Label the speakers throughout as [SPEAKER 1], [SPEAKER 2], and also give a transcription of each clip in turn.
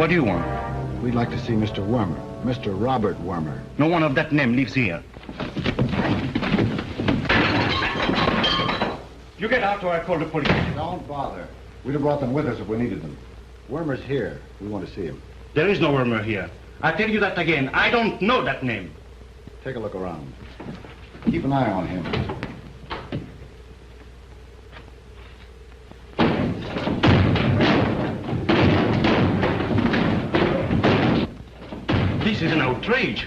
[SPEAKER 1] What do you want?
[SPEAKER 2] We'd like to see Mr. Wormer, Mr. Robert Wormer.
[SPEAKER 1] No one of that name lives here. You get out or I call the police.
[SPEAKER 2] Don't bother. We'd have brought them with us if we needed them. Wormer's here. We want to see him.
[SPEAKER 1] There is no Wormer here. I tell you that again. I don't know that name.
[SPEAKER 2] Take a look around. Keep an eye on him.
[SPEAKER 1] This is an outrage.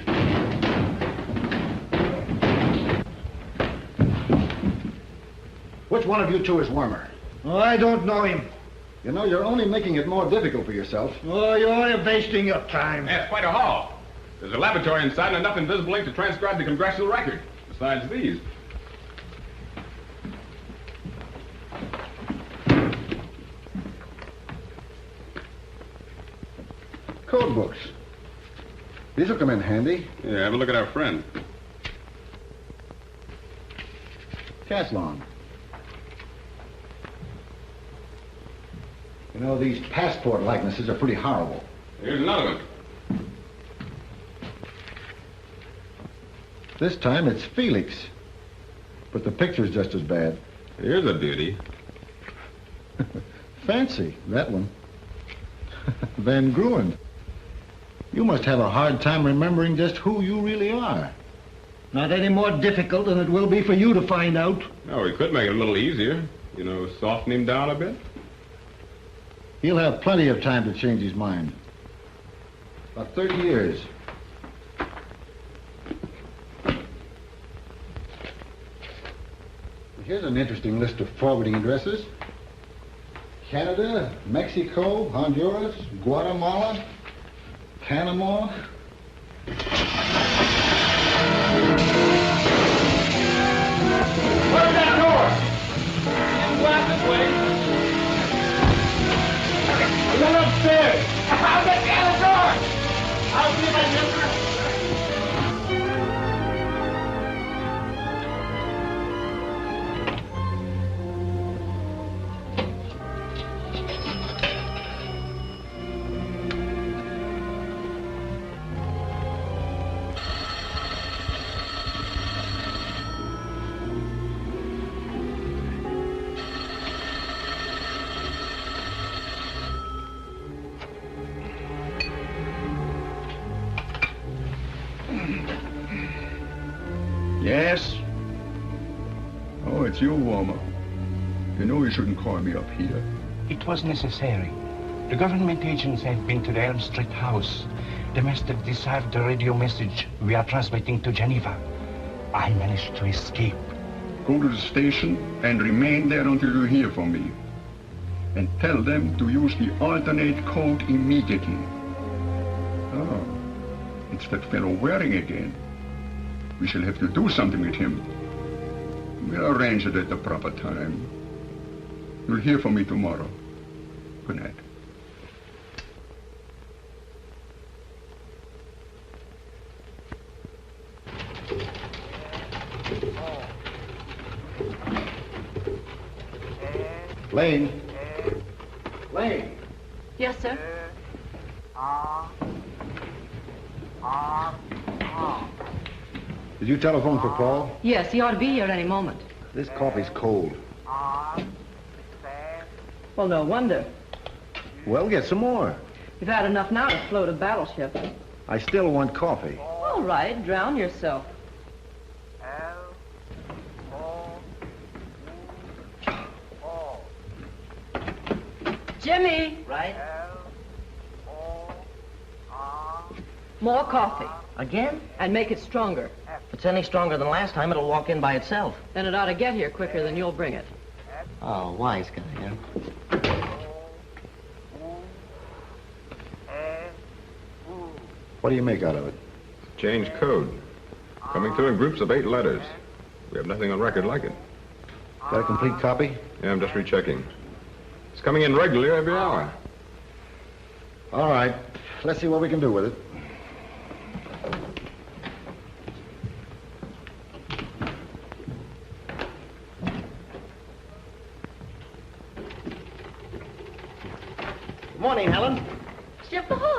[SPEAKER 2] Which one of you two is Wormer?
[SPEAKER 3] Oh, I don't know him.
[SPEAKER 2] You know, you're only making it more difficult for yourself.
[SPEAKER 3] Oh, you're only wasting your time.
[SPEAKER 4] Yeah, it's quite a haul. There's a laboratory inside and enough invisible ink to transcribe the congressional record, besides these.
[SPEAKER 2] Code books. These will come in handy.
[SPEAKER 4] Yeah, have a look at our friend.
[SPEAKER 2] Caslon. You know, these passport likenesses are pretty horrible.
[SPEAKER 4] Here's another one.
[SPEAKER 2] This time it's Felix. But the picture's just as bad.
[SPEAKER 4] Here's a beauty.
[SPEAKER 2] Fancy, that one. Van Gruen. You must have a hard time remembering just who you really are.
[SPEAKER 3] Not any more difficult than it will be for you to find out.
[SPEAKER 4] No, we could make it a little easier. You know, soften him down a bit.
[SPEAKER 2] He'll have plenty of time to change his mind. About 30 years. Here's an interesting list of forwarding addresses. Canada, Mexico, Honduras, Guatemala, Panama.
[SPEAKER 5] Close that door! And go out this way. Run upstairs! I'll get the other door! I'll see if I can get through.
[SPEAKER 6] Yes? Oh, it's you, Wormer. You know you shouldn't call me up here.
[SPEAKER 1] It was necessary. The government agents have been to the Elm Street house. They must have deciphered the radio message we are transmitting to Geneva. I managed to escape.
[SPEAKER 6] Go to the station and remain there until you hear from me. And tell them to use the alternate code immediately. Oh, it's that fellow Waring again. We shall have to do something with him. We'll arrange it at the proper time. You'll hear from me tomorrow. Good night.
[SPEAKER 2] Lane. Lane.
[SPEAKER 7] Yes, sir.
[SPEAKER 2] Did you telephone for Paul?
[SPEAKER 7] Yes, he ought to be here any moment.
[SPEAKER 2] This coffee's cold.
[SPEAKER 7] Well, no wonder.
[SPEAKER 2] Well, get some more.
[SPEAKER 7] You've had enough now to float a battleship.
[SPEAKER 2] I still want coffee.
[SPEAKER 7] All right, drown yourself. Jimmy!
[SPEAKER 8] Right?
[SPEAKER 7] More coffee.
[SPEAKER 8] Again?
[SPEAKER 7] And make it stronger.
[SPEAKER 8] If it's any stronger than last time, it'll walk in by itself.
[SPEAKER 7] Then it ought to get here quicker than you'll bring it.
[SPEAKER 8] Oh, wise guy, huh?
[SPEAKER 2] What do you make out of it?
[SPEAKER 4] Change code. Coming through in groups of 8 letters. We have nothing on record like it.
[SPEAKER 2] Got a complete copy?
[SPEAKER 4] Yeah, I'm just rechecking. It's coming in regularly every hour.
[SPEAKER 2] All right. Let's see what we can do with it.
[SPEAKER 8] Good morning, Helen.
[SPEAKER 7] Skip the hole.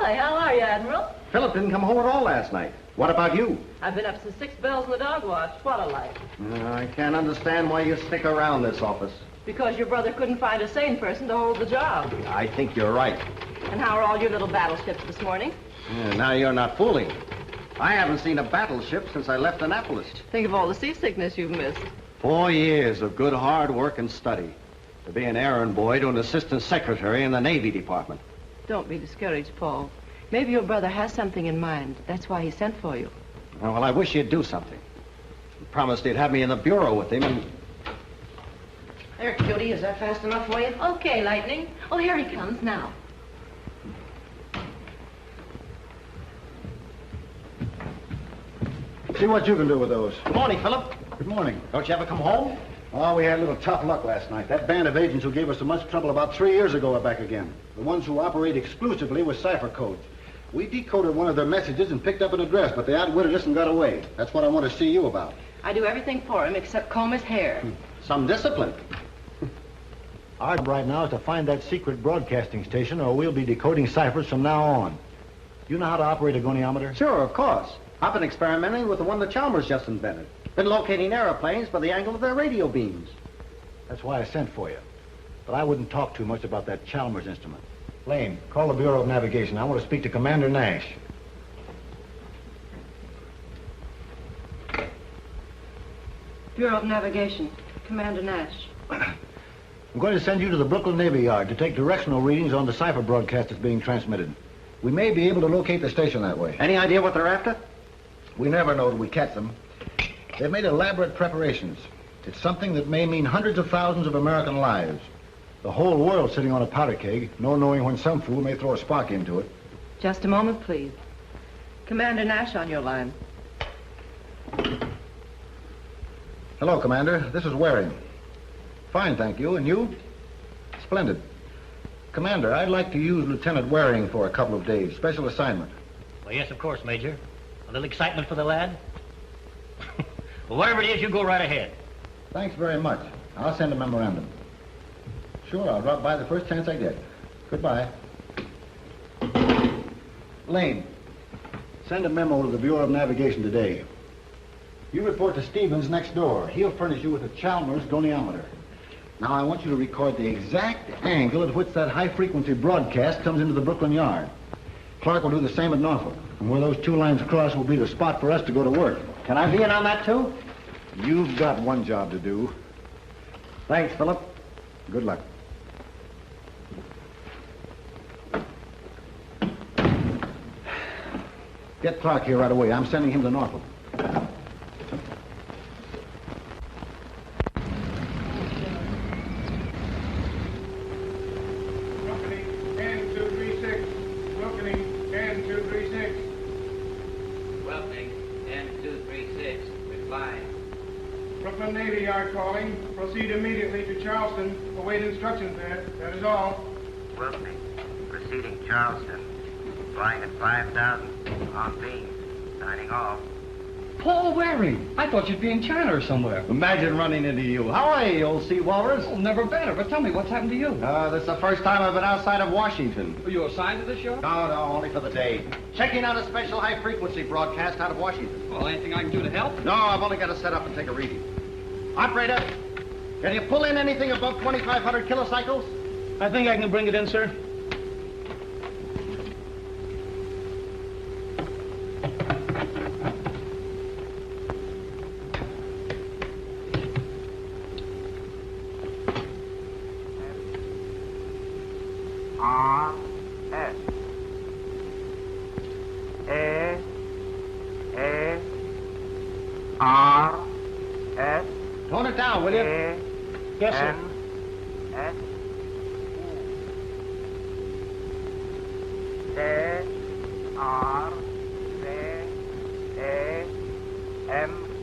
[SPEAKER 3] Philip? Philip didn't come home at all last night. What about you?
[SPEAKER 7] I've been up since 6 bells in the dog watch. What a life.
[SPEAKER 3] I can't understand why you stick around this office.
[SPEAKER 7] Because your brother couldn't find a sane person to hold the job.
[SPEAKER 3] I think you're right.
[SPEAKER 7] And how are all your little battleships this morning?
[SPEAKER 3] Now you're not fooling. I haven't seen a battleship since I left Annapolis.
[SPEAKER 7] Think of all the seasickness you've missed.
[SPEAKER 3] 4 years of good hard work and study. To be an errand boy to an assistant secretary in the Navy Department.
[SPEAKER 7] Don't be discouraged, Paul. Maybe your brother has something in mind. That's why he sent for you.
[SPEAKER 3] Well, I wish he'd do something. He promised he'd have me in the bureau with him and...
[SPEAKER 8] There, cutie, is that fast enough for you?
[SPEAKER 9] Okay, Lightning. Oh, here he comes now.
[SPEAKER 2] See what you can do with those.
[SPEAKER 3] Good morning, Philip.
[SPEAKER 2] Good morning.
[SPEAKER 3] Don't you ever come home?
[SPEAKER 2] Oh, we had a little tough luck last night. That band of agents who gave us so much trouble about 3 years ago are back again. The ones who operate exclusively with cipher codes. We decoded one of their messages and picked up an address, but they outwitted us and got away. That's what I want to see you about.
[SPEAKER 7] I do everything for him except comb his hair.
[SPEAKER 3] Some discipline.
[SPEAKER 2] Our job right now is to find that secret broadcasting station, or we'll be decoding ciphers from now on. You know how to operate a goniometer?
[SPEAKER 3] Sure, of course. I've been experimenting with the one that Chalmers just invented. Been locating airplanes by the angle of their radio beams.
[SPEAKER 2] That's why I sent for you. But I wouldn't talk too much about that Chalmers instrument. Lane, call the Bureau of Navigation. I want to speak to Commander Nash.
[SPEAKER 7] Bureau of Navigation. Commander Nash.
[SPEAKER 2] I'm going to send you to the Brooklyn Navy Yard to take directional readings on the cipher broadcast that's being transmitted. We may be able to locate the station that way.
[SPEAKER 3] Any idea what they're after?
[SPEAKER 2] We never know till we catch them. They've made elaborate preparations. It's something that may mean hundreds of thousands of American lives. The whole world sitting on a powder keg, no knowing when some fool may throw a spark into it.
[SPEAKER 7] Just a moment, please. Commander Nash on your line.
[SPEAKER 2] Hello, Commander. This is Waring. Fine, thank you. And you? Splendid. Commander, I'd like to use Lieutenant Waring for a couple of days. Special assignment.
[SPEAKER 10] Well, yes, of course, Major. A little excitement for the lad? Well, whatever it is, you go right ahead.
[SPEAKER 2] Thanks very much. I'll send a memorandum. Sure, I'll drop by the first chance I get. Goodbye. Lane, send a memo to the Bureau of Navigation today. You report to Stevens next door. He'll furnish you with a Chalmers goniometer. Now, I want you to record the exact angle at which that high-frequency broadcast comes into the Brooklyn Yard. Clarke will do the same at Norfolk. And where those two lines cross will be the spot for us to go to work.
[SPEAKER 3] Can I be in on that, too?
[SPEAKER 2] You've got one job to do.
[SPEAKER 3] Thanks, Philip.
[SPEAKER 2] Good luck. Get Clarke here right away. I'm sending him to Norfolk.
[SPEAKER 5] Navy Yard calling. Proceed immediately to Charleston. Await instructions there. That is all.
[SPEAKER 11] Wilson, proceeding Charleston. Flying at 5,000 on beam. Signing off.
[SPEAKER 12] Paul Waring. I thought you'd be in China or somewhere.
[SPEAKER 3] Imagine running into you. How are you, old sea walrus?
[SPEAKER 12] Oh, never better. But tell me, what's happened to you?
[SPEAKER 3] This is the first time I've been outside of Washington.
[SPEAKER 12] Are you assigned to the show?
[SPEAKER 3] No, only for the day. Checking out a special high-frequency broadcast out of Washington.
[SPEAKER 12] Well, anything I can do to help?
[SPEAKER 3] No, I've only got to set up and take a reading. Operator, can you pull in anything above 2,500 kilocycles?
[SPEAKER 12] I think I can bring it in, sir.
[SPEAKER 3] Tone it down, will you?
[SPEAKER 12] Yes, sir.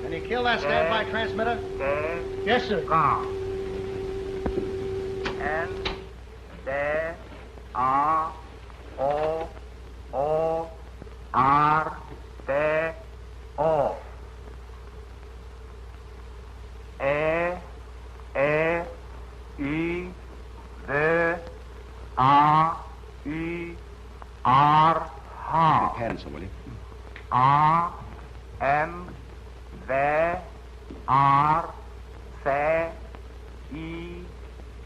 [SPEAKER 3] Can you kill that standby transmitter?
[SPEAKER 12] Yes, sir.
[SPEAKER 11] And there are there O. E, I, V, A, I, R, H.
[SPEAKER 3] pencil, will you?
[SPEAKER 11] A, M, V, R, C, I,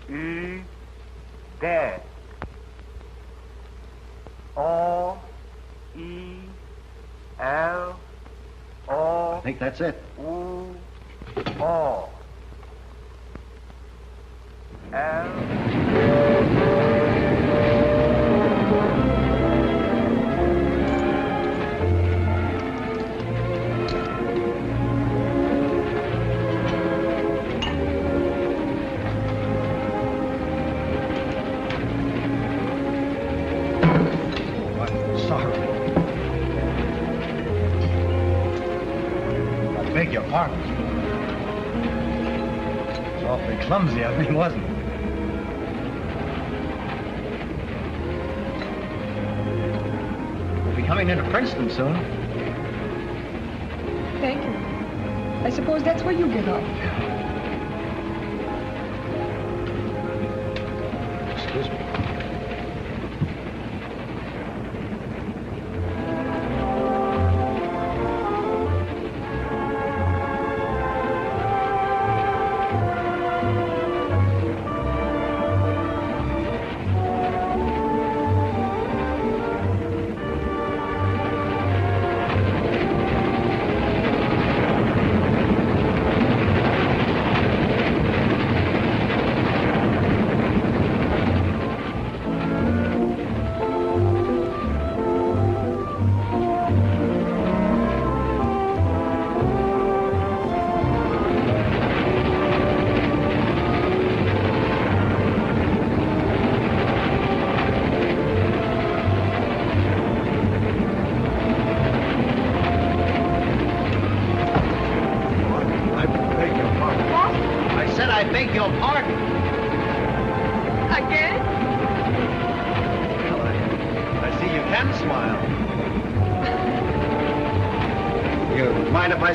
[SPEAKER 11] U, D. O, I, L, O.
[SPEAKER 2] I think that's it.
[SPEAKER 11] U, O. L.
[SPEAKER 2] Beg your pardon. It's awfully clumsy of me, wasn't it? We'll be coming into Princeton soon.
[SPEAKER 13] Thank you. I suppose that's where you get off.
[SPEAKER 2] Excuse me.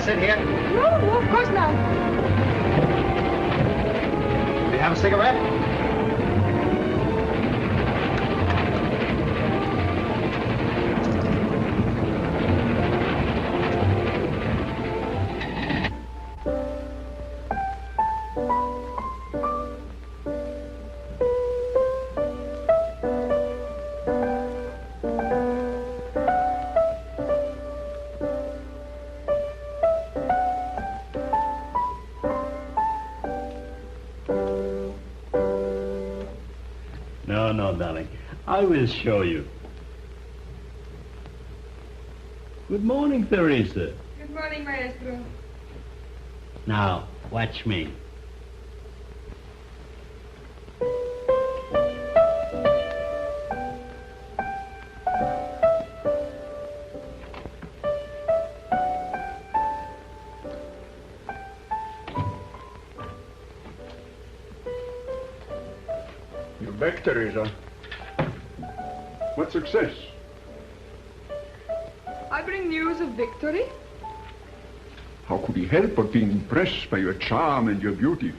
[SPEAKER 2] Sit here?
[SPEAKER 13] No, of course not.
[SPEAKER 2] Do you have a cigarette?
[SPEAKER 14] No, darling. I will show you. Good morning, Therese.
[SPEAKER 13] Good morning, Maestro.
[SPEAKER 14] Now, watch me.
[SPEAKER 6] Back, Teresa. What success?
[SPEAKER 13] I bring news of victory.
[SPEAKER 6] How could he help but being impressed by your charm and your beauty?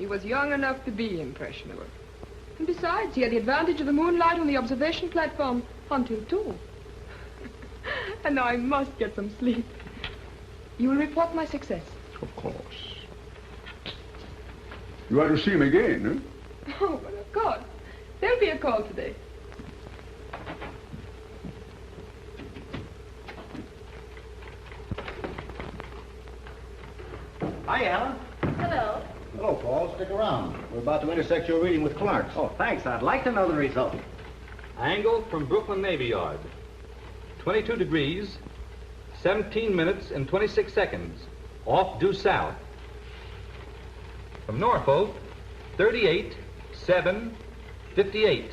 [SPEAKER 13] He was young enough to be impressionable. And besides, he had the advantage of the moonlight on the observation platform until 2. And now I must get some sleep. You will report my success.
[SPEAKER 6] Of course. You are to see him again, eh?
[SPEAKER 13] Oh, but of course. There'll be a call today.
[SPEAKER 3] Hi, Helen.
[SPEAKER 9] Hello.
[SPEAKER 2] Hello, Paul. Stick around. We're about to intersect your reading with Clarke's.
[SPEAKER 3] Oh, thanks. I'd like to know the result.
[SPEAKER 15] Angle from Brooklyn Navy Yard. 22 degrees, 17 minutes and 26 seconds. Off due south. From Norfolk, 38, 7, 58.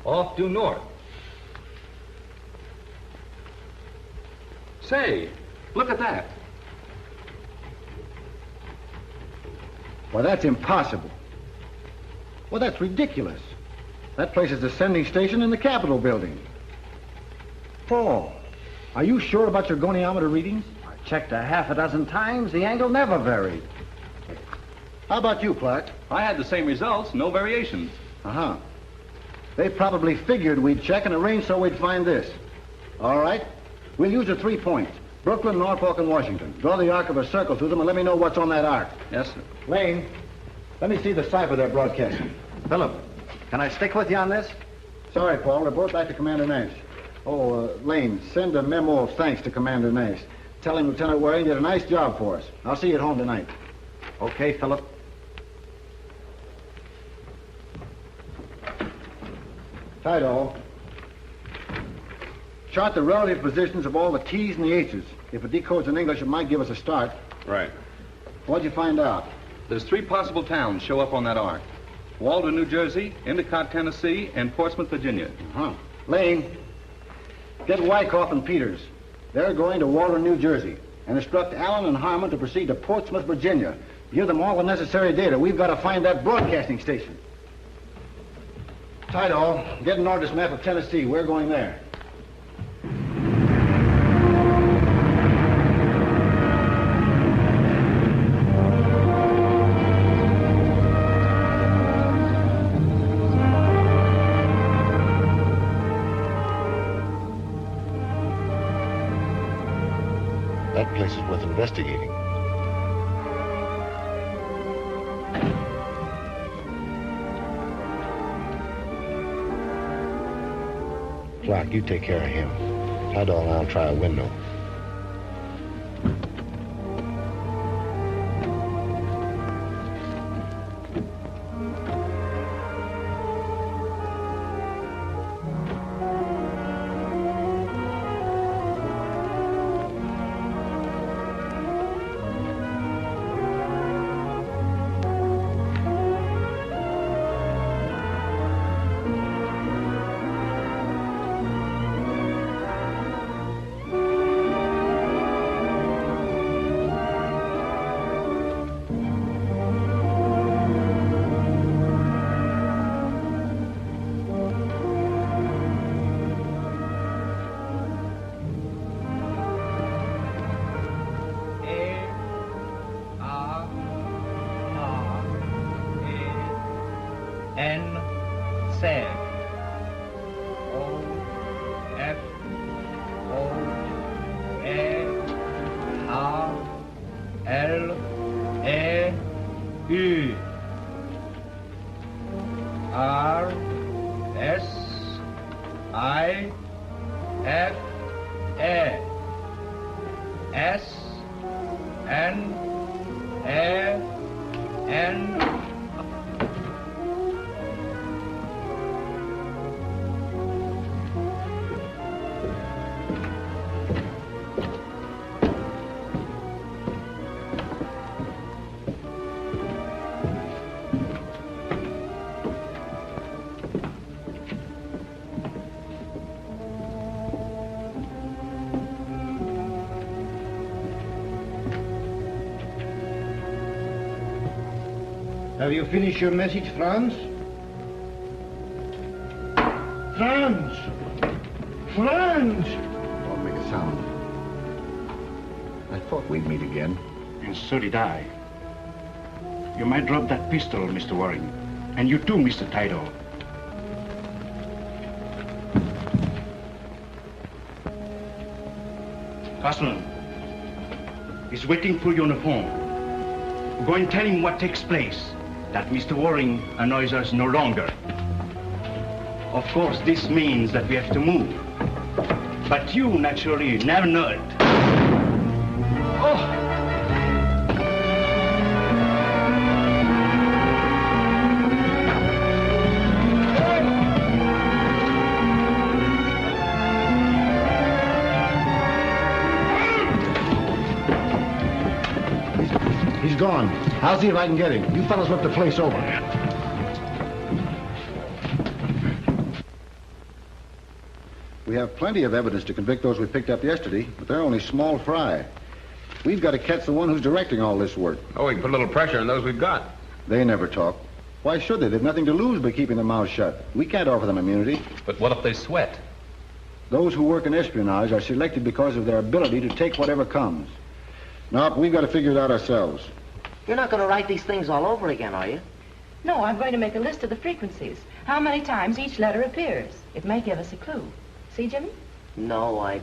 [SPEAKER 15] Off due north.
[SPEAKER 4] Say, look at that.
[SPEAKER 2] Well, that's impossible. Well, that's ridiculous. That place is the sending station in the Capitol building. Paul, are you sure about your goniometer readings?
[SPEAKER 3] I checked a half a dozen times. The angle never varied.
[SPEAKER 2] How about you, Clarke?
[SPEAKER 4] I had the same results, no variations.
[SPEAKER 2] Uh-huh. They probably figured we'd check and arrange so we'd find this. All right. We'll use the 3 points. Brooklyn, Norfolk, and Washington. Draw the arc of a circle through them and let me know what's on that arc.
[SPEAKER 3] Yes, sir.
[SPEAKER 2] Lane, let me see the cipher they're broadcasting.
[SPEAKER 3] Philip, can I stick with you on this?
[SPEAKER 2] Sorry, Paul. Report back to Commander Nash. Oh, Lane, send a memo of thanks to Commander Nash. Tell him Lieutenant Waring did a nice job for us. I'll see you at home tonight.
[SPEAKER 3] Okay, Philip.
[SPEAKER 2] Tydall. Chart the relative positions of all the T's and the H's. If it decodes in English, it might give us a start.
[SPEAKER 4] Right.
[SPEAKER 2] What'd you find out?
[SPEAKER 16] There's 3 possible towns show up on that arc. Walden, New Jersey, Endicott, Tennessee, and Portsmouth, Virginia.
[SPEAKER 2] Lane, get Wyckoff and Peters. They're going to Walden, New Jersey, and instruct Allen and Harmon to proceed to Portsmouth, Virginia. Give them all the necessary data. We've got to find that broadcasting station. Tydall, get an orders map of Tennessee. We're going there.
[SPEAKER 17] That place is worth investigating. Clarke, you take care of him. Tydall and I'll try a window.
[SPEAKER 1] Have you finished your message, Franz? Franz! Franz!
[SPEAKER 17] Don't make a sound. I thought we'd meet again.
[SPEAKER 1] And so did I. You might drop that pistol, Mr. Waring. And you too, Mr. Tydall. Castellan is waiting for you on the phone. Go and tell him what takes place. That Mr. Waring annoys us no longer. Of course, this means that we have to move. But you, naturally, never know it. Oh!
[SPEAKER 2] He's gone. I'll see if I can get him. You fellas look the place over. We have plenty of evidence to convict those we picked up yesterday, but they're only small fry. We've got to catch the one who's directing all this work.
[SPEAKER 4] Oh, we can put a little pressure on those we've got.
[SPEAKER 2] They never talk. Why should they? They've nothing to lose by keeping their mouths shut. We can't offer them immunity.
[SPEAKER 16] But what if they sweat?
[SPEAKER 2] Those who work in espionage are selected because of their ability to take whatever comes. Nope, we've got to figure it out ourselves.
[SPEAKER 8] You're not going to write these things all over again, are you?
[SPEAKER 7] No, I'm going to make a list of the frequencies. How many times each letter appears. It may give us a clue. See, Jimmy?
[SPEAKER 8] No,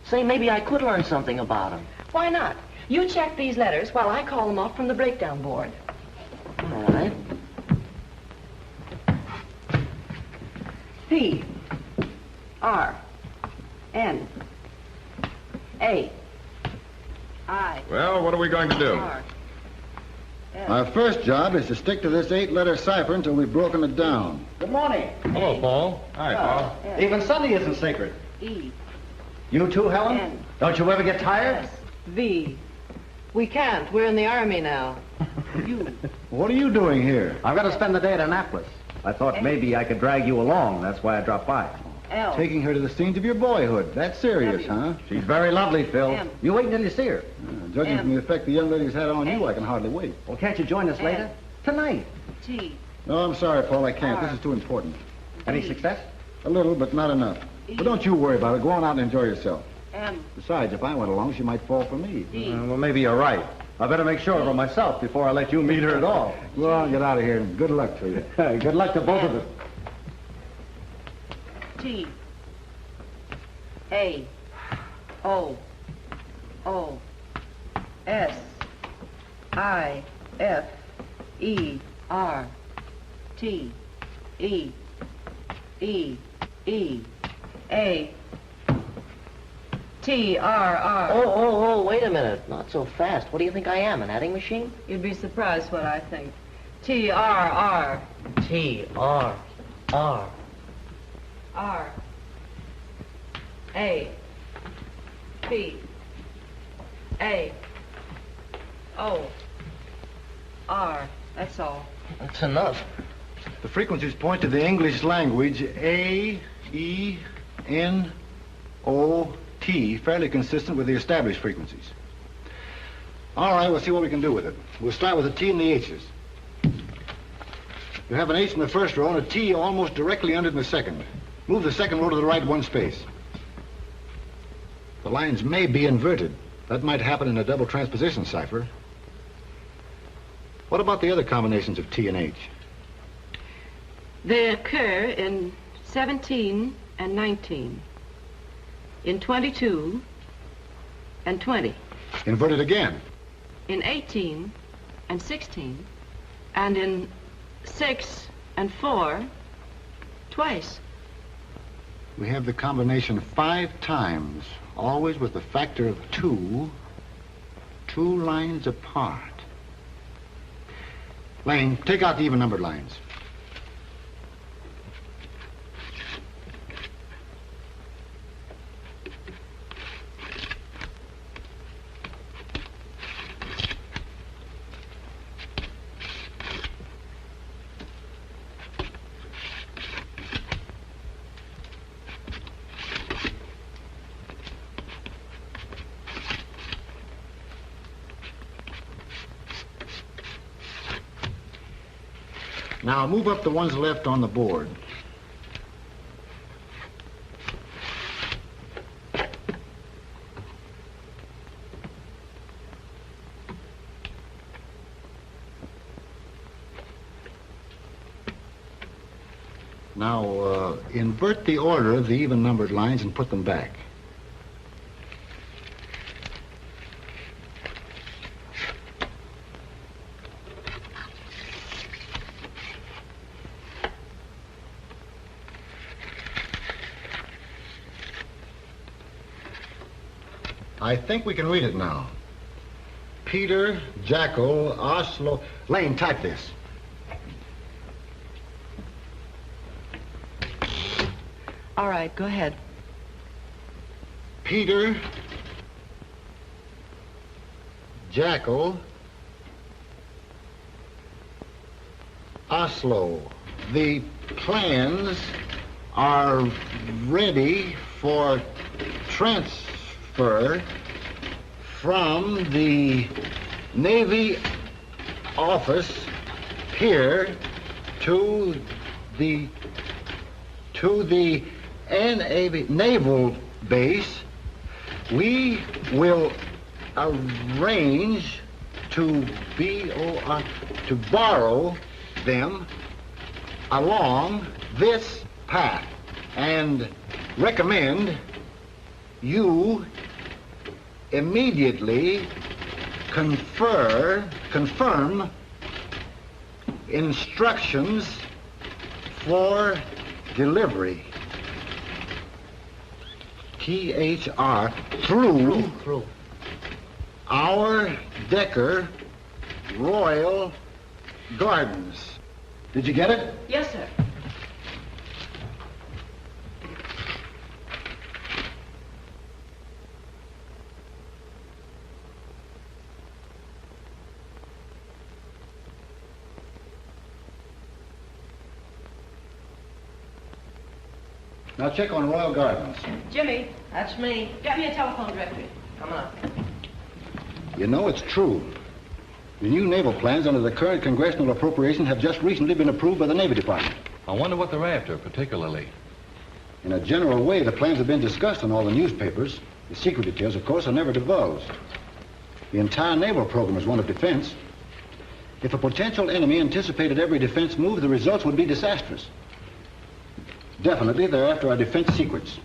[SPEAKER 8] Say, maybe I could learn something about him.
[SPEAKER 7] Why not? You check these letters while I call them off from the breakdown board.
[SPEAKER 8] All right.
[SPEAKER 7] P. R. N. A. I.
[SPEAKER 4] Well, what are we going to do?
[SPEAKER 7] R.
[SPEAKER 2] Our first job is to stick to this 8-letter cipher until we've broken it down.
[SPEAKER 3] Good morning.
[SPEAKER 4] Hello, Paul. Hi, Paul.
[SPEAKER 3] Even Sunday isn't sacred.
[SPEAKER 7] E.
[SPEAKER 3] You too, Helen?
[SPEAKER 7] N.
[SPEAKER 3] Don't you ever get tired?
[SPEAKER 7] S. V. We can't. We're in the Army now. U.
[SPEAKER 2] What are you doing here?
[SPEAKER 3] I'm going to spend the day at Annapolis. I thought maybe I could drag you along. That's why I dropped by.
[SPEAKER 7] L.
[SPEAKER 2] Taking her to the scenes of your boyhood. That's serious, huh?
[SPEAKER 3] She's very lovely, Phil.
[SPEAKER 7] M.
[SPEAKER 3] You wait until you see her.
[SPEAKER 2] Judging from the effect the young lady's had on you, I can hardly wait.
[SPEAKER 3] Well, can't you join us later? Tonight.
[SPEAKER 7] T.
[SPEAKER 2] No, I'm sorry, Paul, I can't. This is too important.
[SPEAKER 3] Any success?
[SPEAKER 2] A little, but not enough. But don't you worry about it. Go on out and enjoy yourself.
[SPEAKER 7] M.
[SPEAKER 2] Besides, if I went along, she might fall for me.
[SPEAKER 3] Well, maybe you're right. I better make sure of her myself before I let you meet her at all.
[SPEAKER 2] Go on, get out of here, and good luck to you.
[SPEAKER 3] Good luck to both of us.
[SPEAKER 7] T. A. O. O. S. I. F. E. R. T. E. E. E. A. T. R. R.
[SPEAKER 8] Oh, wait a minute. Not so fast. What do you think I am, an adding machine?
[SPEAKER 7] You'd be surprised what I think. T. R. R.
[SPEAKER 8] T. R. R.
[SPEAKER 7] R. A. P. A. O. R. That's all.
[SPEAKER 8] That's enough.
[SPEAKER 2] The frequencies point to the English language A, E, N, O, T, fairly consistent with the established frequencies. All right, we'll see what we can do with it. We'll start with the T and the H's. You have an H in the first row and a T almost directly under it in the second. Move the second row to the right one space. The lines may be inverted. That might happen in a double transposition cipher. What about the other combinations of T and H?
[SPEAKER 7] They occur in 17 and 19, in 22 and 20,
[SPEAKER 2] Inverted again.
[SPEAKER 7] in 18 and 16, and in 6 and 4 twice.
[SPEAKER 2] We have the combination 5 times, always with the factor of 2 lines apart. Lane, take out the even-numbered lines. Now move up the ones left on the board. Now invert the order of the even-numbered lines and put them back. I think we can read it now. Peter, Jackal, Oslo. Lane, type this.
[SPEAKER 7] All right, go ahead.
[SPEAKER 2] Peter, Jackal, Oslo. The plans are ready for transfer from the Navy office here to the naval base. We will arrange to borrow them along this path, and recommend you immediately confirm instructions for delivery. THR through our Decker Royal Gardens. Did you get it?
[SPEAKER 7] Yes, sir.
[SPEAKER 2] Now check on Royal Gardens.
[SPEAKER 7] Jimmy, that's me. Get me a telephone directory. Come on.
[SPEAKER 2] You know it's true. The new naval plans under the current congressional appropriation have just recently been approved by the Navy Department.
[SPEAKER 18] I wonder what they're after, particularly.
[SPEAKER 2] In a general way, the plans have been discussed in all the newspapers. The secret details, of course, are never divulged. The entire naval program is one of defense. If a potential enemy anticipated every defense move, the results would be disastrous. Definitely, they're after our defense secrets.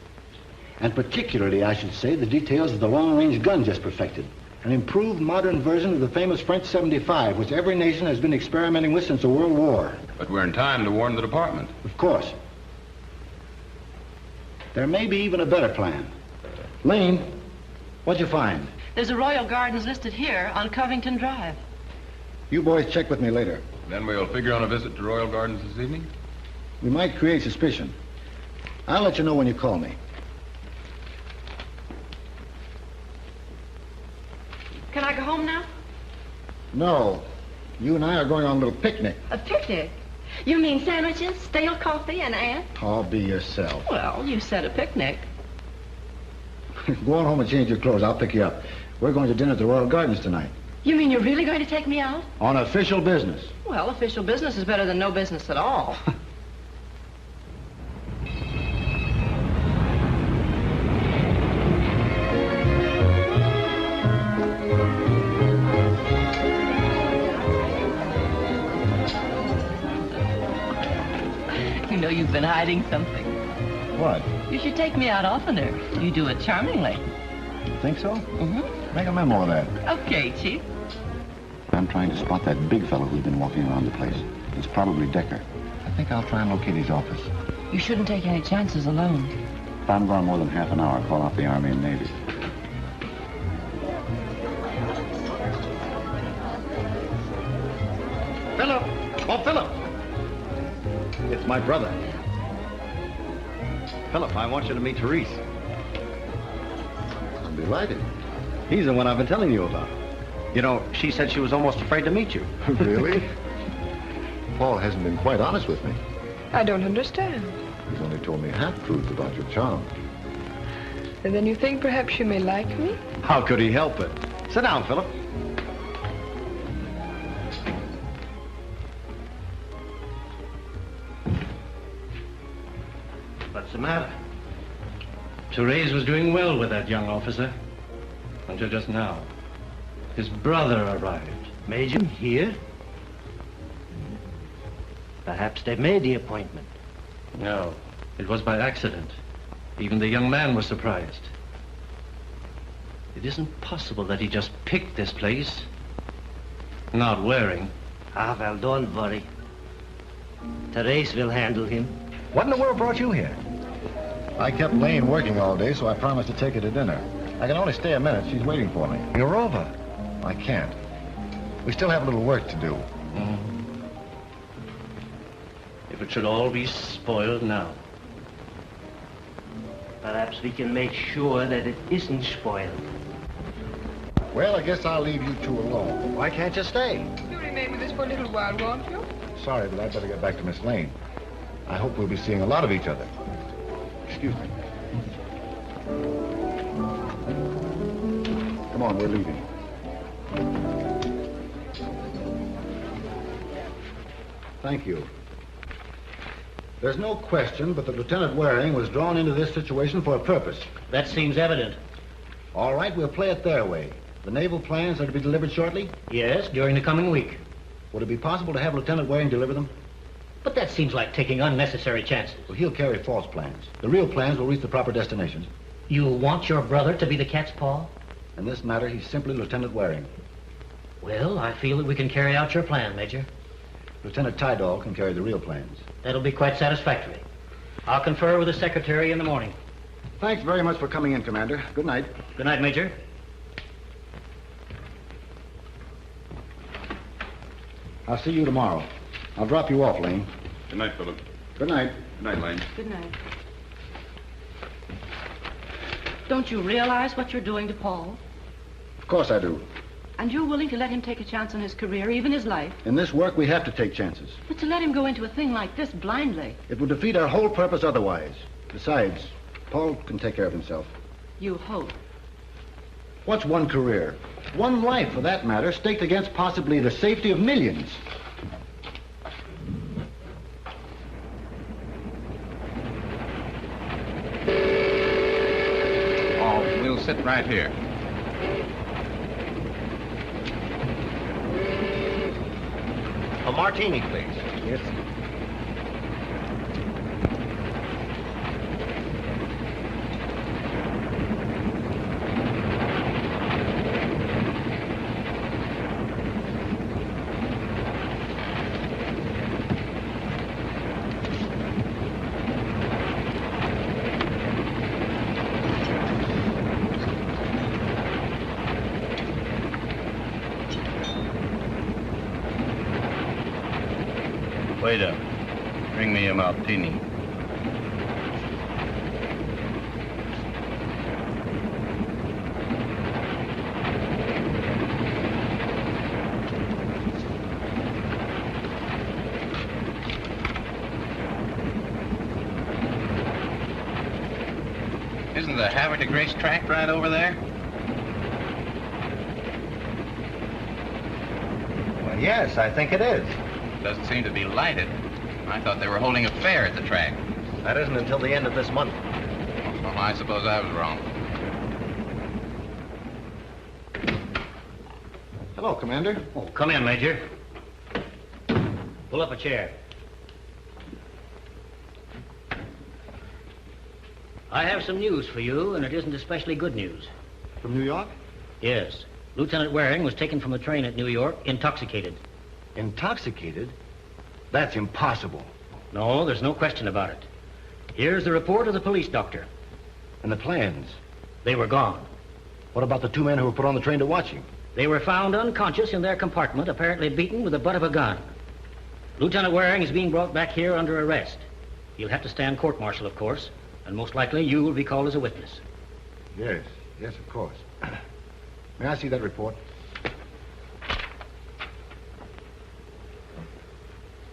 [SPEAKER 2] And particularly, I should say, the details of the long-range gun just perfected. An improved modern version of the famous French 75, which every nation has been experimenting with since the World War.
[SPEAKER 4] But we're in time to warn the department.
[SPEAKER 2] Of course. There may be even a better plan. Lane, what'd you find?
[SPEAKER 7] There's a Royal Gardens listed here on Covington Drive.
[SPEAKER 2] You boys check with me later.
[SPEAKER 4] Then we'll figure on a visit to Royal Gardens this evening?
[SPEAKER 2] We might create suspicion. I'll let you know when you call me.
[SPEAKER 7] Can I go home now?
[SPEAKER 2] No. You and I are going on a little picnic.
[SPEAKER 7] A picnic? You mean sandwiches, stale coffee, and ants?
[SPEAKER 2] Oh, be yourself.
[SPEAKER 7] Well, you said a picnic.
[SPEAKER 2] Go on home and change your clothes. I'll pick you up. We're going to dinner at the Royal Gardens tonight.
[SPEAKER 7] You mean you're really going to take me out?
[SPEAKER 2] On official business.
[SPEAKER 7] Well, official business is better than no business at all. You know you've been hiding something.
[SPEAKER 2] What?
[SPEAKER 7] You should take me out oftener. You do it charmingly.
[SPEAKER 2] You think so?
[SPEAKER 7] Mm-hmm.
[SPEAKER 2] Make a memo of that.
[SPEAKER 7] Okay, Chief.
[SPEAKER 17] I'm trying to spot that big fellow who's been walking around the place. It's probably Decker. I think I'll try and locate his office.
[SPEAKER 7] You shouldn't take any chances alone.
[SPEAKER 17] If I'm gone more than half an hour, call off the Army and Navy.
[SPEAKER 2] Philip! Oh, Philip! It's my brother.
[SPEAKER 3] Philip, I want you to meet Therese.
[SPEAKER 2] I'm delighted.
[SPEAKER 3] He's the one I've been telling you about. You know, she said she was almost afraid to meet you.
[SPEAKER 17] Really? Paul hasn't been quite honest with me.
[SPEAKER 13] I don't understand.
[SPEAKER 17] He's only told me half-truths about your charm.
[SPEAKER 13] And then you think perhaps you may like me?
[SPEAKER 3] How could he help it? Sit down, Philip.
[SPEAKER 14] What's the matter? Therese was doing well with that young officer. Until just now. His brother arrived.
[SPEAKER 10] Major, here? Perhaps they made the appointment.
[SPEAKER 14] No, it was by accident. Even the young man was surprised. It isn't possible that he just picked this place. Not wearing.
[SPEAKER 10] Ah, well, don't worry. Therese will handle him.
[SPEAKER 2] What in the world brought you here? I kept Lane working all day, so I promised to take her to dinner. I can only stay a minute. She's waiting for me.
[SPEAKER 14] You're over.
[SPEAKER 2] I can't. We still have a little work to do.
[SPEAKER 14] If it should all be spoiled now.
[SPEAKER 10] Perhaps we can make sure that it isn't spoiled.
[SPEAKER 2] Well, I guess I'll leave you two alone. Why can't you stay?
[SPEAKER 13] You remain with us for a little while, won't you?
[SPEAKER 2] Sorry, but I'd better get back to Miss Lane. I hope we'll be seeing a lot of each other. Excuse me. Come on, we're leaving. Thank you. There's no question but that Lieutenant Waring was drawn into this situation for a purpose.
[SPEAKER 10] That seems evident.
[SPEAKER 2] All right, we'll play it their way. The naval plans are to be delivered shortly?
[SPEAKER 10] Yes, during the coming week.
[SPEAKER 2] Would it be possible to have Lieutenant Waring deliver them?
[SPEAKER 10] But that seems like taking unnecessary chances.
[SPEAKER 2] Well, he'll carry false plans. The real plans will reach the proper destination.
[SPEAKER 10] You want your brother to be the cat's paw?
[SPEAKER 2] In this matter, he's simply Lieutenant Waring.
[SPEAKER 10] Well, I feel that we can carry out your plan, Major.
[SPEAKER 2] Lieutenant Tydall can carry the real plans.
[SPEAKER 10] That'll be quite satisfactory. I'll confer with the secretary in the morning.
[SPEAKER 2] Thanks very much for coming in, Commander. Good night.
[SPEAKER 10] Good night, Major.
[SPEAKER 2] I'll see you tomorrow. I'll drop you off, Lane.
[SPEAKER 4] Good night, Philip.
[SPEAKER 2] Good night.
[SPEAKER 4] Good night, Lane.
[SPEAKER 7] Good night. Don't you realize what you're doing to Paul?
[SPEAKER 2] Of course I do.
[SPEAKER 7] And you're willing to let him take a chance on his career, even his life?
[SPEAKER 2] In this work, we have to take chances.
[SPEAKER 7] But to let him go into a thing like this blindly...
[SPEAKER 2] It would defeat our whole purpose otherwise. Besides, Paul can take care of himself.
[SPEAKER 7] You hope.
[SPEAKER 2] What's one career? One life, for that matter, staked against possibly the safety of millions.
[SPEAKER 4] Oh, we'll sit right here.
[SPEAKER 3] A martini, please.
[SPEAKER 2] Yes.
[SPEAKER 1] Waiter, bring me a martini.
[SPEAKER 19] Isn't the Havertide racetrack right over there?
[SPEAKER 3] Well, yes, I think it is.
[SPEAKER 19] Doesn't seem to be lighted. I thought they were holding a fair at the track.
[SPEAKER 3] That isn't until the end of this month.
[SPEAKER 19] Well, I suppose I was wrong.
[SPEAKER 2] Hello, Commander.
[SPEAKER 10] Oh, come in, Major. Pull up a chair. I have some news for you, and it isn't especially good news.
[SPEAKER 2] From New York?
[SPEAKER 10] Yes. Lieutenant Waring was taken from a train at New York, intoxicated.
[SPEAKER 2] Intoxicated? That's impossible.
[SPEAKER 10] No, there's no question about it. Here's the report of the police doctor.
[SPEAKER 2] And the plans?
[SPEAKER 10] They were gone.
[SPEAKER 2] What about the two men who were put on the train to watch him?
[SPEAKER 10] They were found unconscious in their compartment, apparently beaten with the butt of a gun. Lieutenant Waring is being brought back here under arrest. He'll have to stand court-martial, of course, and most likely you will be called as a witness.
[SPEAKER 2] Yes, of course. May I see that report?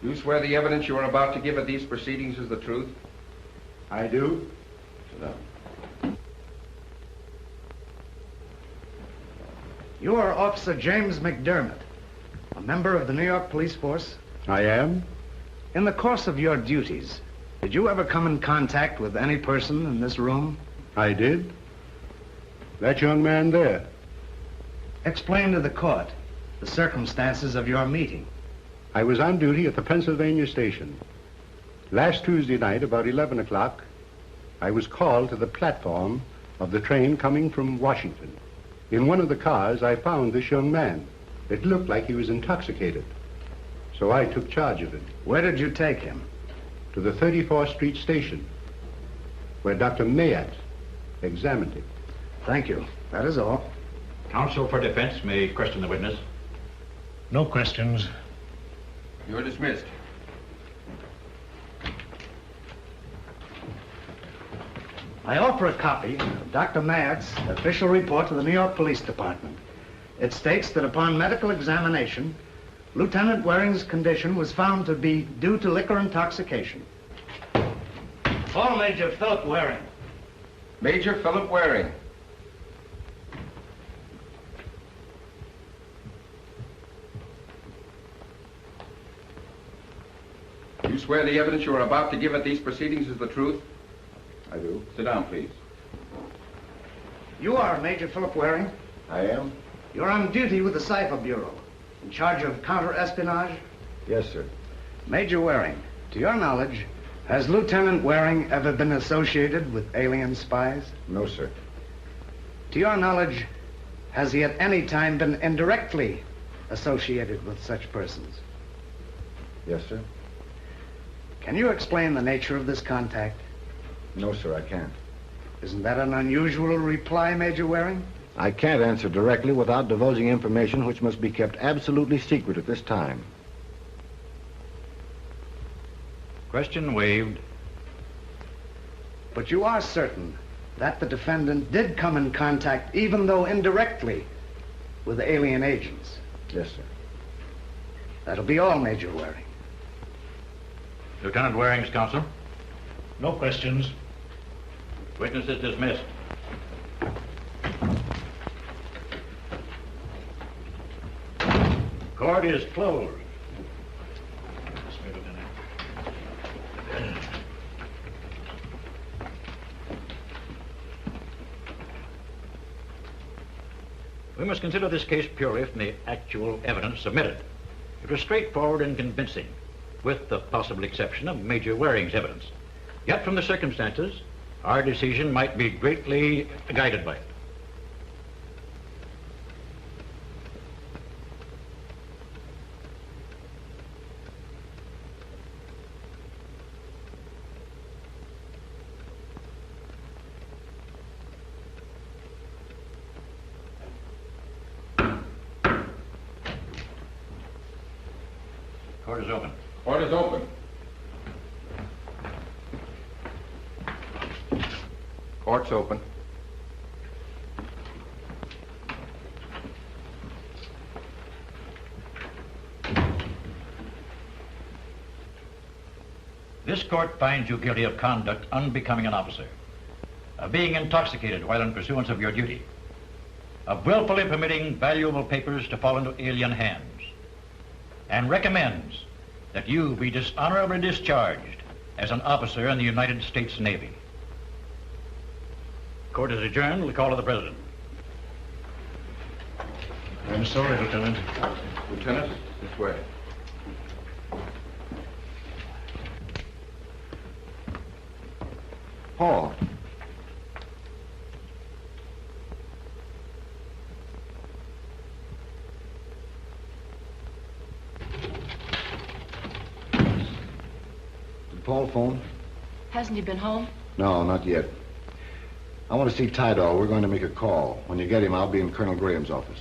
[SPEAKER 20] You swear the evidence you are about to give at these proceedings is the truth?
[SPEAKER 2] I do.
[SPEAKER 20] Sit down.
[SPEAKER 21] You are Officer James McDermott, a member of the New York Police Force.
[SPEAKER 22] I am.
[SPEAKER 21] In the course of your duties, did you ever come in contact with any person in this room?
[SPEAKER 22] I did. That young man there.
[SPEAKER 21] Explain to the court the circumstances of your meeting.
[SPEAKER 22] I was on duty at the Pennsylvania station. Last Tuesday night, about 11 o'clock, I was called to the platform of the train coming from Washington. In one of the cars, I found this young man. It looked like he was intoxicated. So I took charge of him.
[SPEAKER 21] Where did you take him?
[SPEAKER 22] To the 34th Street station, where Dr. Mayat examined him.
[SPEAKER 21] Thank you. That is all.
[SPEAKER 23] Counsel for defense may question the witness.
[SPEAKER 21] No questions.
[SPEAKER 20] You're dismissed.
[SPEAKER 21] I offer a copy of Dr. Mayat's official report to the New York Police Department. It states that upon medical examination, Lieutenant Waring's condition was found to be due to liquor intoxication. Call Major Philip Waring.
[SPEAKER 20] Major Philip Waring. You swear the evidence you are about to give at these proceedings is the truth?
[SPEAKER 2] I do.
[SPEAKER 20] Sit down, please.
[SPEAKER 21] You are Major Philip Waring?
[SPEAKER 2] I am.
[SPEAKER 21] You're on duty with the Cipher Bureau, in charge of counter-espionage?
[SPEAKER 2] Yes, sir.
[SPEAKER 21] Major Waring, To your knowledge, has Lieutenant Waring ever been associated with alien spies?
[SPEAKER 2] No, sir.
[SPEAKER 21] To your knowledge, has he at any time been indirectly associated with such persons?
[SPEAKER 2] Yes, sir.
[SPEAKER 21] Can you explain the nature of this contact?
[SPEAKER 2] No, sir, I can't.
[SPEAKER 21] Isn't that an unusual reply, Major Waring?
[SPEAKER 2] I can't answer directly without divulging information which must be kept absolutely secret at this time.
[SPEAKER 23] Question waived.
[SPEAKER 21] But you are certain that the defendant did come in contact, even though indirectly, with alien agents?
[SPEAKER 2] Yes, sir.
[SPEAKER 21] That'll be all, Major Waring.
[SPEAKER 23] Lieutenant Waring's counsel? No questions. Witness is dismissed. Court is closed. We must consider this case purely from the actual evidence submitted. It was straightforward and convincing, with the possible exception of Major Waring's evidence. Yet from the circumstances, our decision might be greatly guided by it. Court is open.
[SPEAKER 20] Court is open. Court's open.
[SPEAKER 23] This court finds you guilty of conduct unbecoming an officer, of being intoxicated while in pursuance of your duty, of willfully permitting valuable papers to fall into alien hands, and recommends that you be dishonorably discharged as an officer in the United States Navy. Court is adjourned with the call of the President. I'm sorry, Lieutenant.
[SPEAKER 20] Lieutenant, this way.
[SPEAKER 2] Paul. Did Paul phone?
[SPEAKER 7] Hasn't he been home?
[SPEAKER 2] No, not yet. I want to see Tydall. We're going to make a call. When you get him, I'll be in Colonel Graham's office.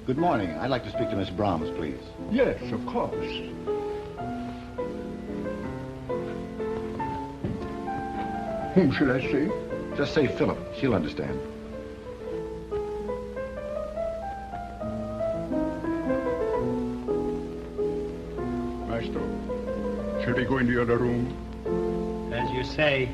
[SPEAKER 2] Good morning. I'd like to speak to Miss Brahms, please.
[SPEAKER 6] Yes, of course. Whom should I say?
[SPEAKER 2] Just say Philip. She'll understand.
[SPEAKER 6] Maestro, shall we go in the other room?
[SPEAKER 23] As you say.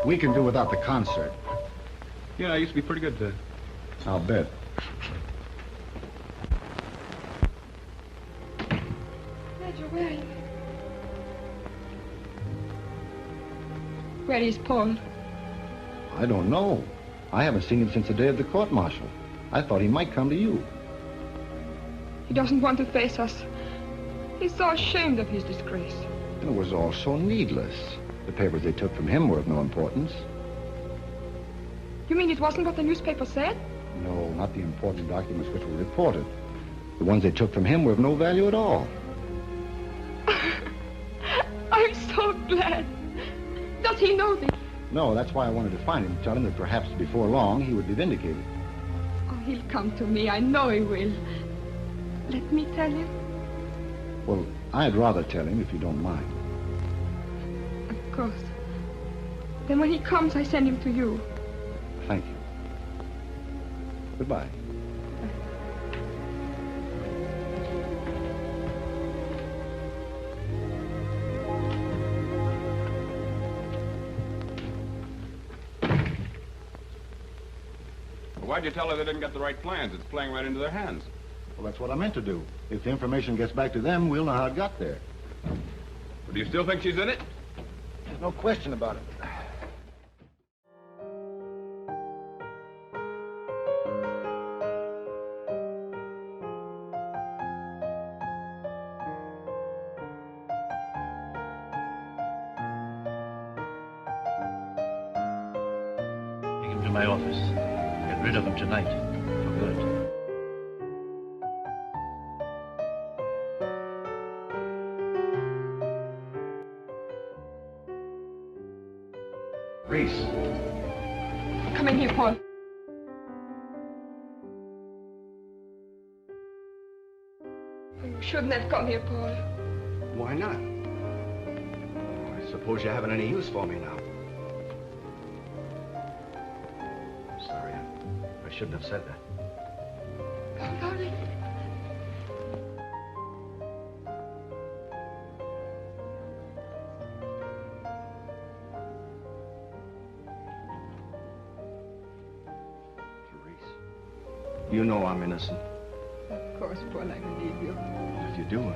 [SPEAKER 2] We can do without the concert.
[SPEAKER 4] Yeah, I used to be pretty good,
[SPEAKER 2] I'll bet.
[SPEAKER 13] Major Waring. Where is Paul?
[SPEAKER 2] I don't know. I haven't seen him since the day of the court-martial. I thought he might come to you.
[SPEAKER 13] He doesn't want to face us. He's so ashamed of his disgrace.
[SPEAKER 2] It was all so needless. The papers they took from him were of no importance.
[SPEAKER 13] You mean it wasn't what the newspaper said?
[SPEAKER 2] No, not the important documents which were reported. The ones they took from him were of no value at all.
[SPEAKER 13] I'm so glad. Does he know this?
[SPEAKER 2] No, that's why I wanted to find him, tell him that perhaps before long he would be vindicated.
[SPEAKER 13] Oh, he'll come to me. I know he will. Let me tell him?
[SPEAKER 2] Well, I'd rather tell him if you don't mind.
[SPEAKER 13] Of course. Then when he comes, I send him to you.
[SPEAKER 2] Thank you. Goodbye.
[SPEAKER 4] Why'd you tell her they didn't get the right plans? It's playing right into their hands.
[SPEAKER 2] Well, that's what I meant to do. If the information gets back to them, we'll know how it got there.
[SPEAKER 4] But do you still think she's in it?
[SPEAKER 2] There's no question about it.
[SPEAKER 14] Take him to my office. Get rid of him tonight. For good.
[SPEAKER 2] Reese.
[SPEAKER 13] Come in here, Paul. You shouldn't have come here, Paul.
[SPEAKER 3] Why not? I suppose you haven't any use for me now. Sorry, I shouldn't have said that.
[SPEAKER 13] Oh, darling.
[SPEAKER 3] You know I'm innocent.
[SPEAKER 13] Of course, Paul, I believe you.
[SPEAKER 3] If you do,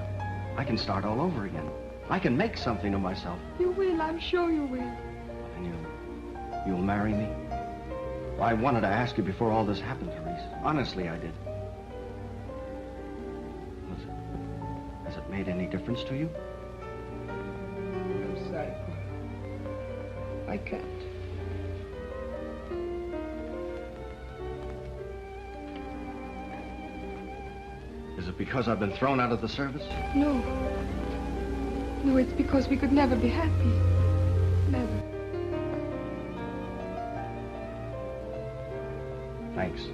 [SPEAKER 3] I can start all over again. I can make something of myself.
[SPEAKER 13] You will, I'm sure you will.
[SPEAKER 3] And you'll marry me? I wanted to ask you before all this happened, Therese. Honestly, I did. Has it made any difference to you?
[SPEAKER 13] I'm sorry, Paul. I can't.
[SPEAKER 3] Is it because I've been thrown out of the service?
[SPEAKER 13] No. No, it's because we could never be happy. Never.
[SPEAKER 3] Thanks.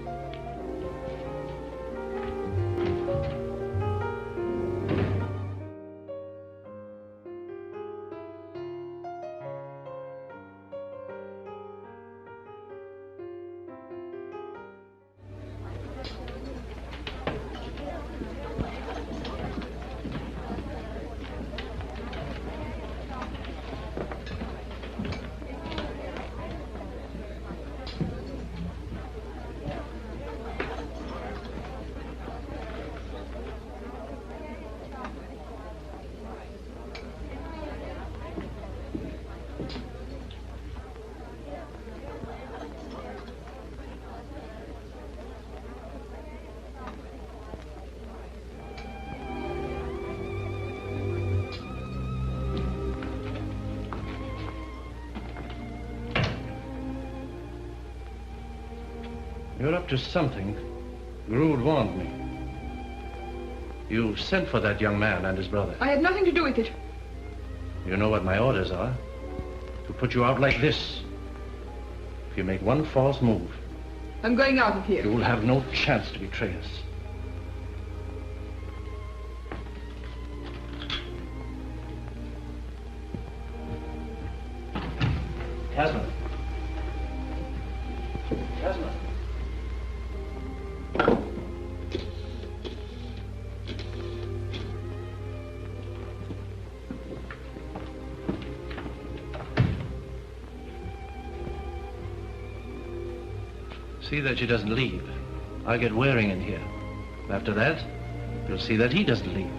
[SPEAKER 14] You're up to something. Grood warned me. You sent for that young man and his brother.
[SPEAKER 13] I had nothing to do with it.
[SPEAKER 14] You know what my orders are. To put you out like this. If you make one false move,
[SPEAKER 13] I'm going out of here.
[SPEAKER 14] you will have no chance to betray us. Casman. Casman. See that she doesn't leave. I'll get Waring in here. After that, you'll see that he doesn't leave.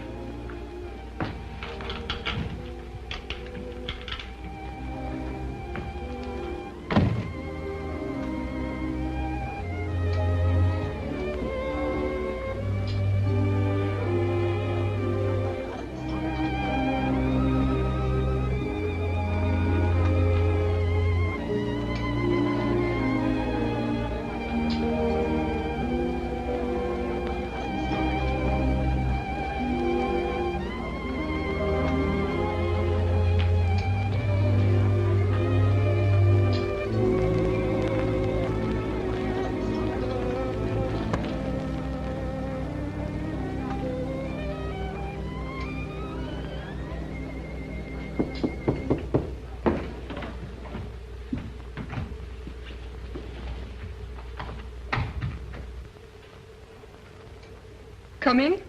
[SPEAKER 13] Come in.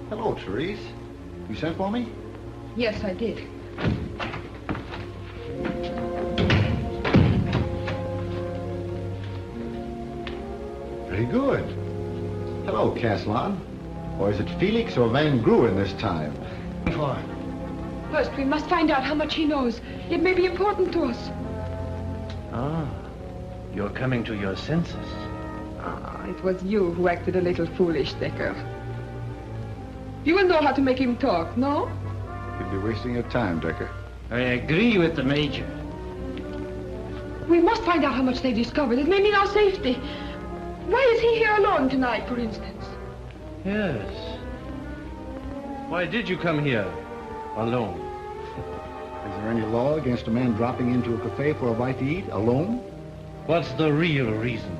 [SPEAKER 2] Hello, Therese. You sent for me?
[SPEAKER 13] Yes, I did.
[SPEAKER 2] Very good. Hello, Caslon. Or is it Felix or Van Gruen this time?
[SPEAKER 13] First, we must find out how much he knows. It may be important to us.
[SPEAKER 14] Ah, you're coming to your senses.
[SPEAKER 13] Ah, it was you who acted a little foolish, Decker. You will know how to make him talk, no?
[SPEAKER 2] You'd be wasting your time, Decker.
[SPEAKER 14] I agree with the Major.
[SPEAKER 13] We must find out how much they've discovered. It may mean our safety. Why is he here alone tonight, for instance?
[SPEAKER 14] Yes. Why did you come here alone?
[SPEAKER 2] Is there any law against a man dropping into a cafe for a bite to eat, alone?
[SPEAKER 14] What's the real reason?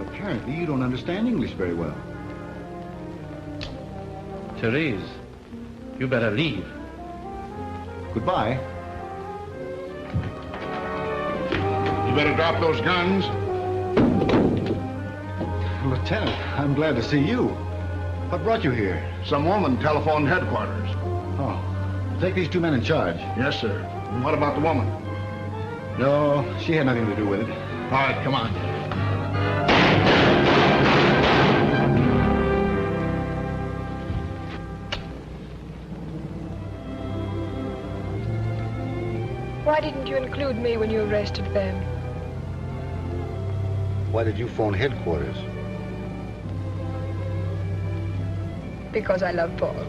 [SPEAKER 2] Apparently, you don't understand English very well.
[SPEAKER 14] Therese, you better leave.
[SPEAKER 2] Goodbye.
[SPEAKER 6] You better drop those guns.
[SPEAKER 2] Lieutenant, I'm glad to see you. What brought you here?
[SPEAKER 6] Some woman telephoned headquarters.
[SPEAKER 2] Oh. Take these two men in charge.
[SPEAKER 6] Yes, sir. And what about the woman?
[SPEAKER 2] No, she had nothing to do with it.
[SPEAKER 6] All right, come on.
[SPEAKER 13] Why didn't you include me when you arrested them?
[SPEAKER 2] Why did you phone headquarters?
[SPEAKER 13] Because I love Paul.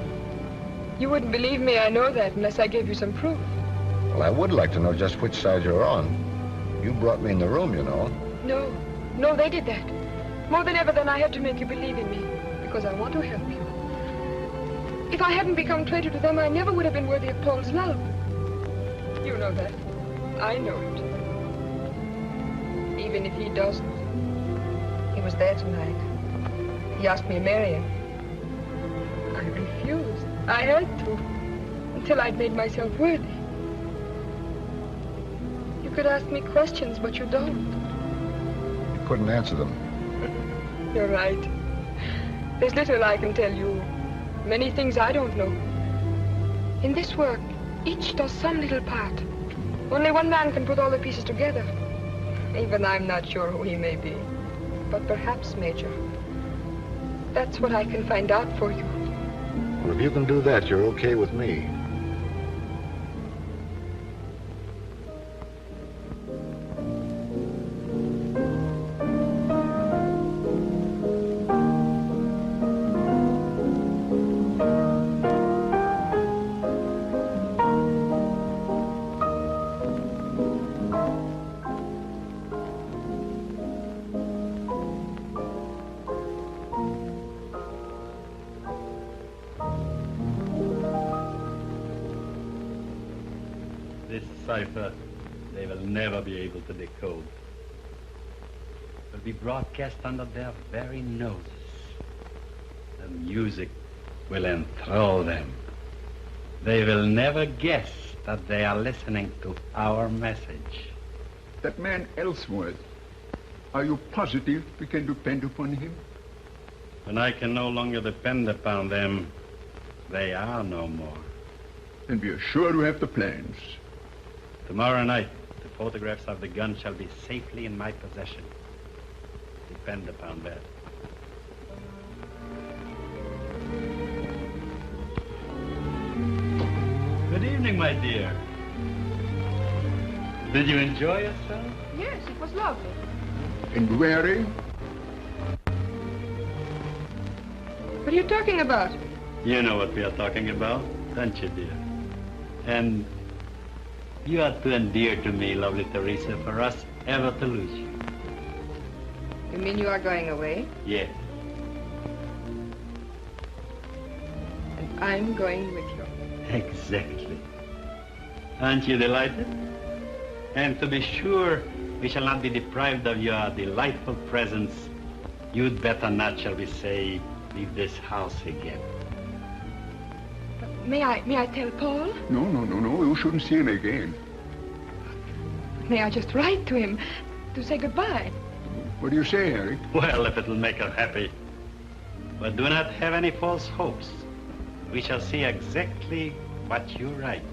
[SPEAKER 13] You wouldn't believe me, I know that, unless I gave you some proof.
[SPEAKER 17] Well, I would like to know just which side you're on. You brought me in the room, you know.
[SPEAKER 13] No, they did that. More than ever, then I had to make you believe in me, because I want to help you. If I hadn't become traitor to them, I never would have been worthy of Paul's love. You know that. I know it. Even if he doesn't. He was there tonight. He asked me to marry him. I refused. I had to. Until I'd made myself worthy. You could ask me questions, but you don't.
[SPEAKER 17] You couldn't answer them.
[SPEAKER 13] You're right. There's little I can tell you. Many things I don't know. In this work, each does some little part. Only one man can put all the pieces together. Even I'm not sure who he may be. But perhaps, Major. That's what I can find out for you.
[SPEAKER 17] Well, if you can do that, you're okay with me.
[SPEAKER 14] This cipher, they will never be able to decode. It will be broadcast under their very noses. The music will enthrall them. They will never guess that they are listening to our message.
[SPEAKER 6] That man Ellsworth, are you positive we can depend upon him?
[SPEAKER 14] When I can no longer depend upon them, they are no more.
[SPEAKER 6] Then we are sure to have the plans.
[SPEAKER 14] Tomorrow night, the photographs of the gun shall be safely in my possession. Depend upon that. Good evening, my dear. Did you enjoy yourself?
[SPEAKER 13] Yes, it was lovely.
[SPEAKER 6] And very?
[SPEAKER 13] What are you talking about?
[SPEAKER 14] You know what we are talking about, don't you, dear? And you are too endear to me, lovely Teresa, for us ever to lose you.
[SPEAKER 13] You mean you are going away?
[SPEAKER 14] Yes.
[SPEAKER 13] And I'm going with you.
[SPEAKER 14] Exactly. Aren't you delighted? And to be sure, we shall not be deprived of your delightful presence You'd better not, shall we say, leave this house again.
[SPEAKER 13] May I tell Paul?
[SPEAKER 6] No. You shouldn't see him again.
[SPEAKER 13] May I just write to him to say goodbye?
[SPEAKER 6] What do you say, Herrick?
[SPEAKER 14] Well, if it'll make her happy. But do not have any false hopes. We shall see exactly what you write.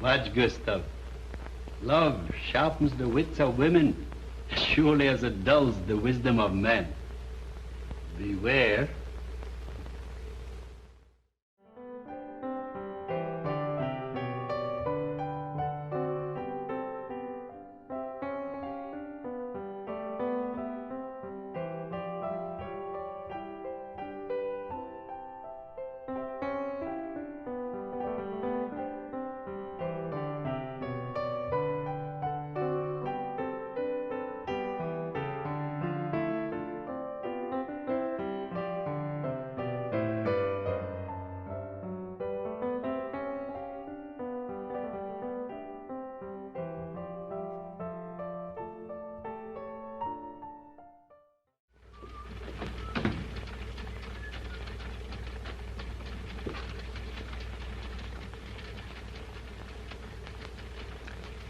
[SPEAKER 14] Watch, Gustav. Love sharpens the wits of women, surely as it dulls the wisdom of men. Beware.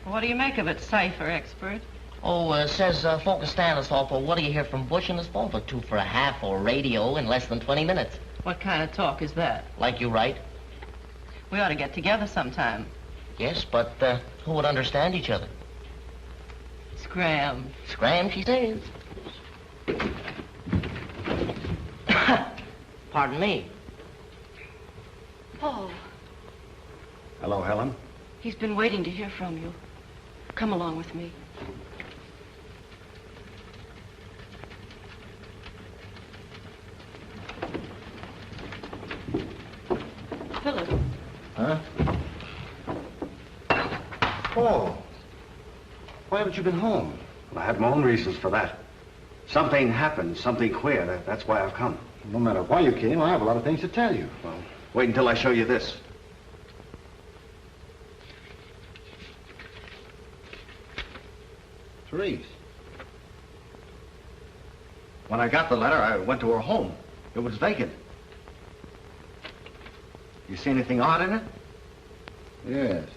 [SPEAKER 7] What do you make of it, Cipher expert?
[SPEAKER 8] Oh, says Focus Stanley's off. What do you hear from Bush in his phone for 2 for a half or radio in less than 20 minutes?
[SPEAKER 7] What kind of talk is that?
[SPEAKER 8] Like you write?
[SPEAKER 7] We ought to get together sometime.
[SPEAKER 8] Yes, but who would understand each other?
[SPEAKER 7] Scram.
[SPEAKER 8] Scram, she says. Pardon me.
[SPEAKER 7] Paul,
[SPEAKER 3] Hello, Helen.
[SPEAKER 7] he's been waiting to hear from you. Come along with me. Philip.
[SPEAKER 3] Huh? Paul. Why haven't you been home? Well, I had my own reasons for that. Something happened, something queer. That's why I've come.
[SPEAKER 2] No matter why you came, I have a lot of things to tell you.
[SPEAKER 3] Well, wait until I show you this.
[SPEAKER 2] Therese.
[SPEAKER 3] When I got the letter, I went to her home. It was vacant. You see anything odd in it?
[SPEAKER 2] Yes.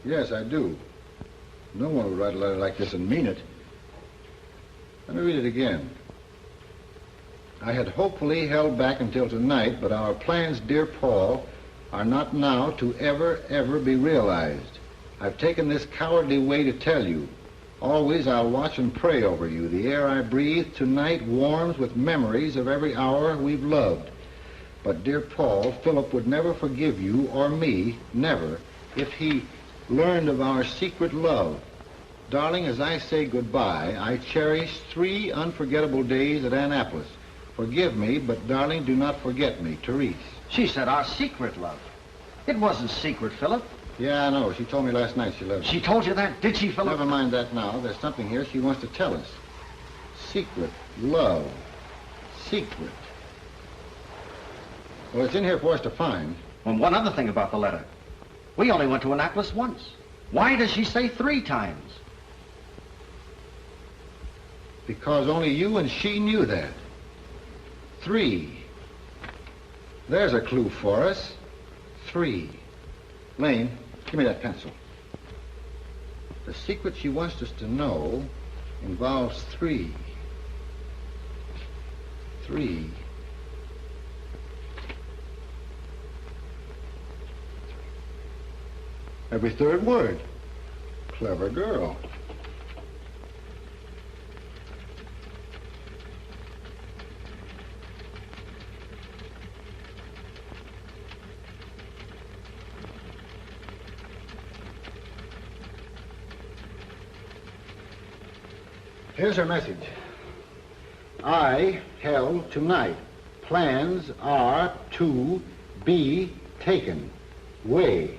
[SPEAKER 2] Yes, I do. No one would write a letter like this and mean it. Let me read it again. I had hopefully held back until tonight, but our plans, dear Paul, are not now to ever be realized. I've taken this cowardly way to tell you. Always I'll watch and pray over you. The air I breathe tonight warms with memories of every hour we've loved. But, dear Paul, Philip would never forgive you or me, never, if he learned of our secret love. Darling, as I say goodbye, I cherish 3 unforgettable days at Annapolis. Forgive me, but, darling, do not forget me, Therese.
[SPEAKER 3] She said our secret love. It wasn't secret, Philip.
[SPEAKER 2] Yeah, I know. She told me last night she loved you.
[SPEAKER 3] She told you that? Did she, Philip?
[SPEAKER 2] Never mind that now. There's something here she wants to tell us. Secret love. Secret. Well, it's in here for us to find.
[SPEAKER 3] Well, one other thing about the letter. We only went to Annapolis once. Why does she say 3 times?
[SPEAKER 2] Because only you and she knew that. 3. There's a clue for us. 3. Lane, give me that pencil. The secret she wants us to know involves 3. 3. Every 3rd word. Clever girl. Here's her message. I, held tonight. Plans are to be taken. Way.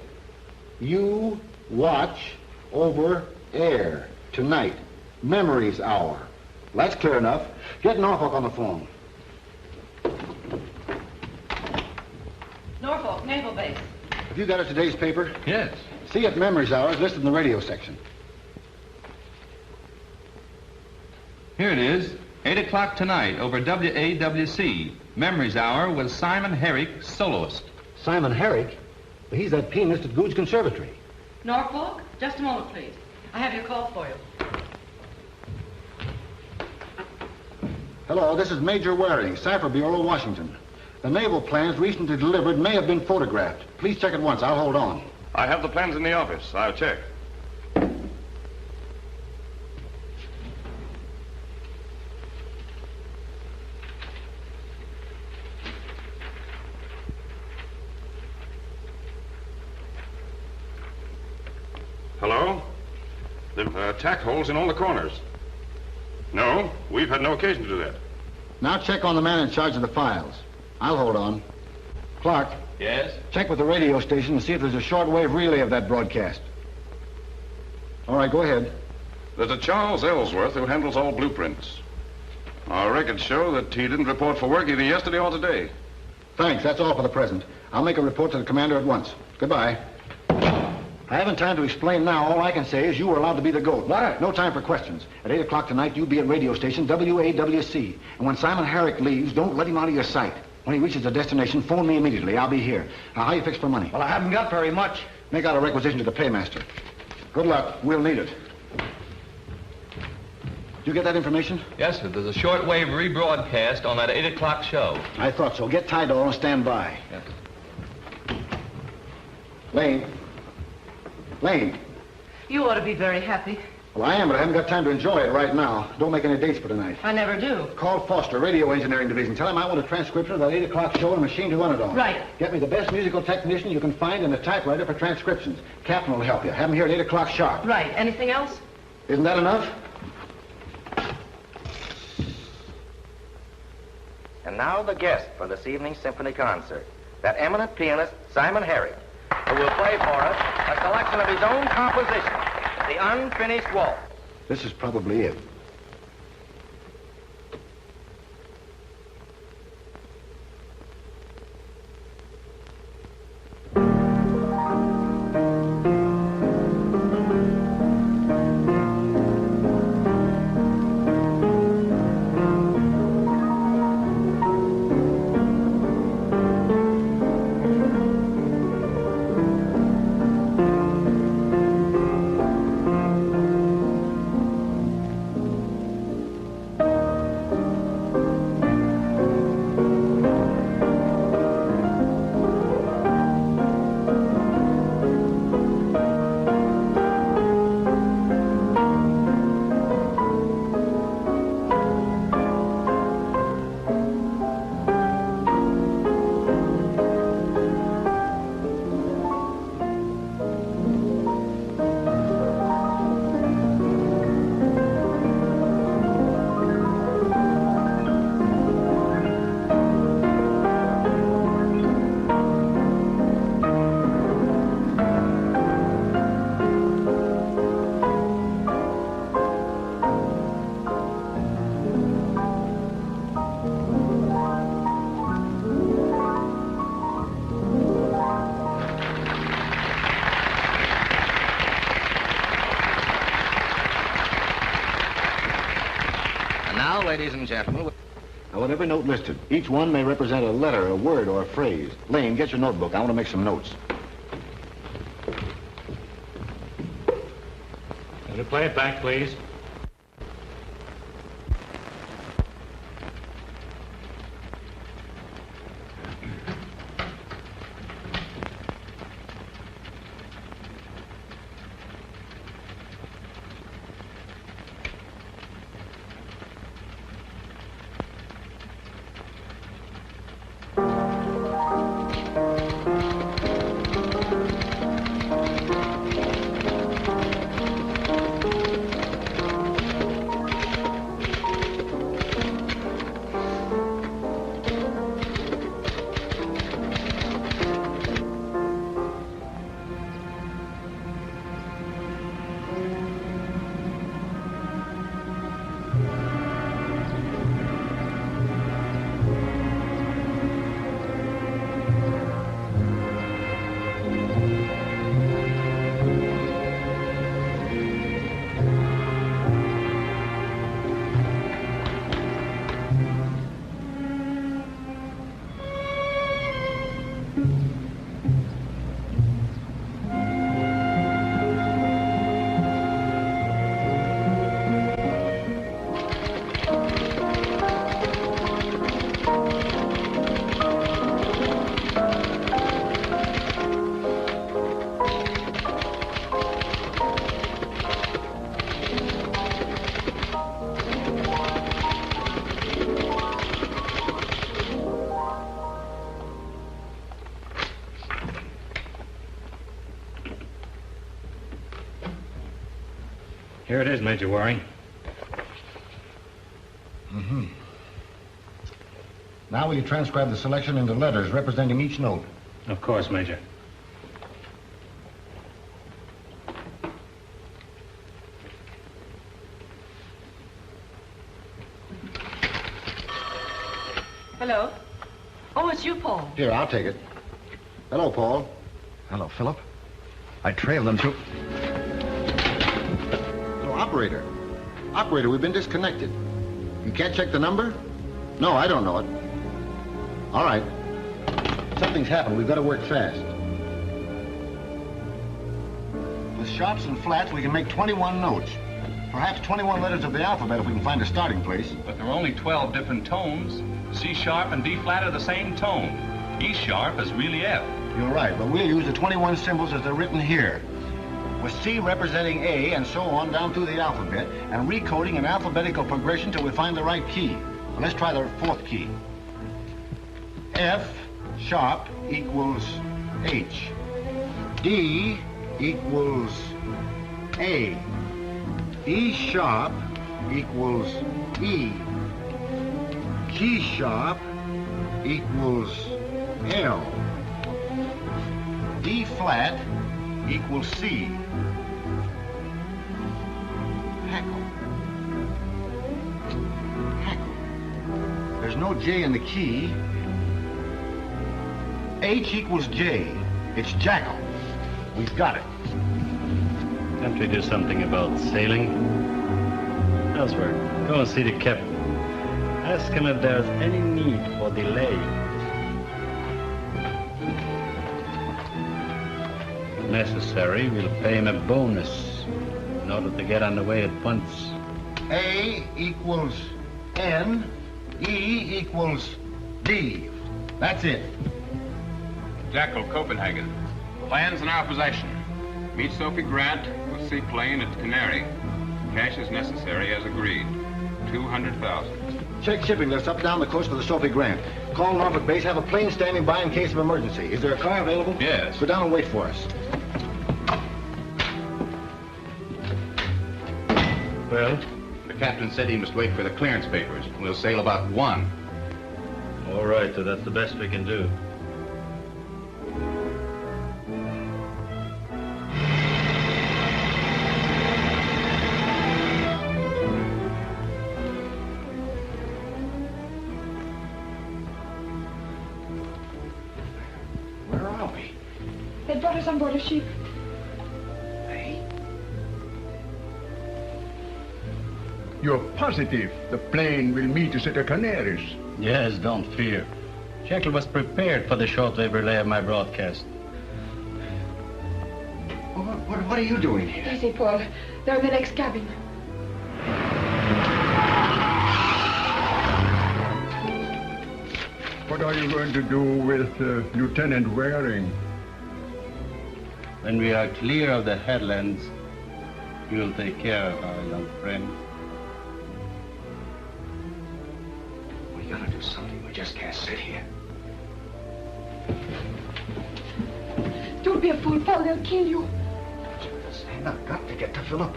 [SPEAKER 2] You watch over air tonight. Memories hour. That's clear enough. Get Norfolk on the phone.
[SPEAKER 7] Norfolk, Naval Base.
[SPEAKER 2] Have you got it today's paper?
[SPEAKER 18] Yes.
[SPEAKER 2] See at Memories hour is listed in the radio section.
[SPEAKER 16] Here it is. 8 o'clock tonight over WAWC. Memories Hour with Simon Herrick, soloist.
[SPEAKER 2] Simon Herrick? Well, he's that pianist at Good's Conservatory.
[SPEAKER 7] Norfolk, just a moment, please. I have your call for you.
[SPEAKER 2] Hello, this is Major Waring, Cipher Bureau, Washington. The naval plans recently delivered may have been photographed. Please check at once. I'll hold on.
[SPEAKER 5] I have the plans in the office. I'll check. Hello? There are tack holes in all the corners. No, we've had no occasion to do that.
[SPEAKER 2] Now check on the man in charge of the files. I'll hold on. Clarke.
[SPEAKER 19] Yes?
[SPEAKER 2] Check with the radio station and see if there's a shortwave relay of that broadcast. All right, go ahead.
[SPEAKER 5] There's a Charles Ellsworth who handles all blueprints. Our records show that he didn't report for work either yesterday or today.
[SPEAKER 2] Thanks, that's all for the present. I'll make a report to the commander at once. Goodbye. I haven't time to explain now. All I can say is you were allowed to be the goat. What? No time for questions. At 8 o'clock tonight, you be at radio station WAWC. And when Simon Herrick leaves, don't let him out of your sight. When he reaches the destination, phone me immediately. I'll be here. Now, how you fix for money?
[SPEAKER 21] Well, I haven't got very much.
[SPEAKER 2] Make out a requisition to the paymaster. Good luck. We'll need it. Did you get that information?
[SPEAKER 16] Yes, sir. There's a shortwave rebroadcast on that 8 o'clock show.
[SPEAKER 2] I thought so. Get Tydall and stand by.
[SPEAKER 16] Yes.
[SPEAKER 2] Lane. Lane.
[SPEAKER 7] You ought to be very happy.
[SPEAKER 2] Well, I am, but I haven't got time to enjoy it right now. Don't make any dates for tonight.
[SPEAKER 7] I never do.
[SPEAKER 2] Call Foster, Radio Engineering Division. Tell him I want a transcription of that 8 o'clock show and a machine to run it on.
[SPEAKER 7] Right.
[SPEAKER 2] Get me the best musical technician you can find and a typewriter for transcriptions. Captain will help you. Have him here at 8 o'clock sharp.
[SPEAKER 7] Right. Anything else?
[SPEAKER 2] Isn't that enough?
[SPEAKER 11] And now the guest for this evening's symphony concert, that eminent pianist, Simon Herrick, who will play for us a selection of his own composition, the Unfinished Waltz.
[SPEAKER 2] This is probably it.
[SPEAKER 11] Ladies and gentlemen.
[SPEAKER 2] Now, with every note listed, each one may represent a letter, a word, or a phrase. Lane, get your notebook. I want to make some notes.
[SPEAKER 23] Can you play it back, please?
[SPEAKER 10] Here it is, Major Waring.
[SPEAKER 2] Mm-hmm. Now will you transcribe the selection into letters representing each note?
[SPEAKER 10] Of course, Major.
[SPEAKER 7] Hello? Oh, it's you, Paul.
[SPEAKER 2] Here, I'll take it. Hello, Paul.
[SPEAKER 3] Hello, Philip. I trailed them through...
[SPEAKER 2] No, operator. Operator, we've been disconnected. You can't check the number? No, I don't know it. All right. Something's happened. We've got to work fast. With sharps and flats, we can make 21 notes. Perhaps 21 letters of the alphabet if we can find a starting place.
[SPEAKER 16] But there are only 12 different tones. C sharp and D flat are the same tone. E sharp is really F.
[SPEAKER 2] You're right, but we'll use the 21 symbols as they're written here. With C representing A and so on down through the alphabet, and recoding in alphabetical progression till we find the right key. Well, let's try the fourth key. F sharp equals H. D equals A. E sharp equals E. G sharp equals L. D flat equals C. Hackle. Hackle. There's no J in the key. H equals J. It's jackal. We've got it.
[SPEAKER 10] Can't we do something about sailing? Ellsworth, go and see the captain. Ask him if there's any need for delay. If necessary, we'll pay him a bonus in order to get underway at once.
[SPEAKER 2] A equals N. E equals D. That's it.
[SPEAKER 4] Jackal, Copenhagen. Plans in our possession. Meet Sophie Grant with seaplane at Canary. Cash is necessary as agreed. 200,000.
[SPEAKER 2] Check shipping list up down the coast for the Sophie Grant. Call Norfolk Base, have a plane standing by in case of emergency. Is there a car available?
[SPEAKER 16] Yes.
[SPEAKER 2] Go down and wait for us.
[SPEAKER 10] Well?
[SPEAKER 19] The captain said he must wait for the clearance papers. We'll sail about 1.
[SPEAKER 10] All right, so that's the best we can do.
[SPEAKER 13] They brought us on board a ship.
[SPEAKER 6] You're positive the plane will meet us at the Canaries?
[SPEAKER 10] Yes, don't fear. Jekyll was prepared for the shortwave relay of my broadcast.
[SPEAKER 2] What are you doing here?
[SPEAKER 13] Easy, Paul. They're in the next cabin.
[SPEAKER 6] What are you going to do with Lieutenant Waring?
[SPEAKER 10] When we are clear of the headlands, you'll take care of our young friend.
[SPEAKER 2] We gotta do something. We just can't sit here.
[SPEAKER 13] Don't be a fool, Paul. They'll kill you.
[SPEAKER 2] I've got to get to Philip.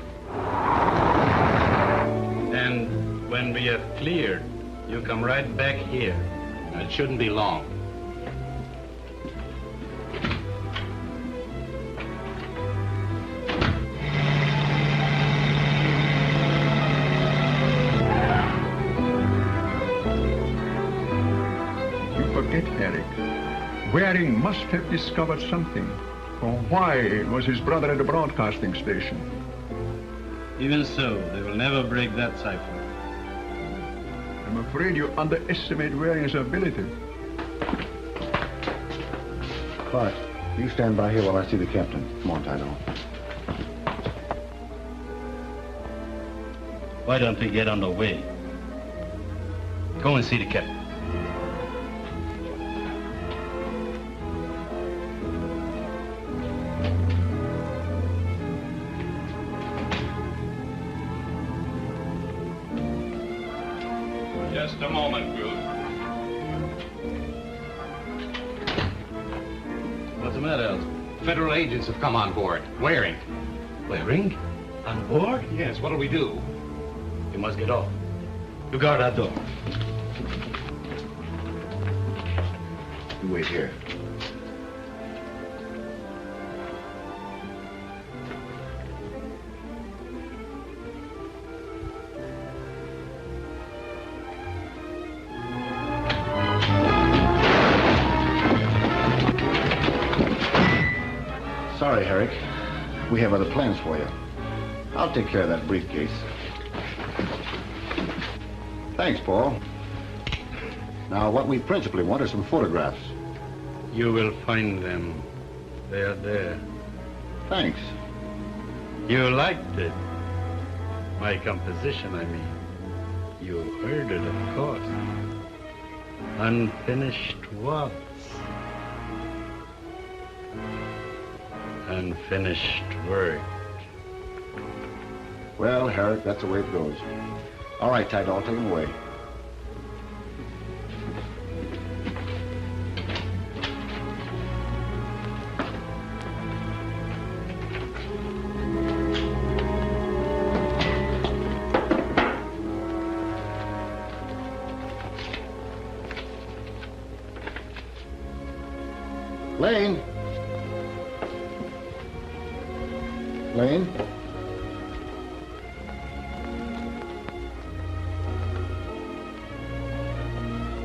[SPEAKER 10] And when we have cleared, you come right back here. It shouldn't be long.
[SPEAKER 6] Herrick. Waring must have discovered something. Or why was his brother at the broadcasting station?
[SPEAKER 10] Even so, they will never break that cipher.
[SPEAKER 6] I'm afraid you underestimate Waring's ability.
[SPEAKER 2] Clarke, you stand by here while I see the captain. Come on, Tydall.
[SPEAKER 10] Why don't we get underway? Go and see the captain.
[SPEAKER 16] Just a moment, Grood.
[SPEAKER 10] What's the matter, Ellsworth?
[SPEAKER 19] Federal agents have come on board. Waring.
[SPEAKER 10] Waring? On board?
[SPEAKER 14] Yes, what'll we do?
[SPEAKER 10] You must get off. You guard that door.
[SPEAKER 2] You wait here. Sorry, Herrick. We have other plans for you. I'll take care of that briefcase. Thanks, Paul. Now, what we principally want are some photographs.
[SPEAKER 6] You will find them. They are there.
[SPEAKER 2] Thanks.
[SPEAKER 6] You liked it. My composition, I mean. You heard it, of course. Unfinished waltz. Unfinished work.
[SPEAKER 2] Well, Herrick, that's the way it goes. All right, Tydall, take him away. Lane. Lane.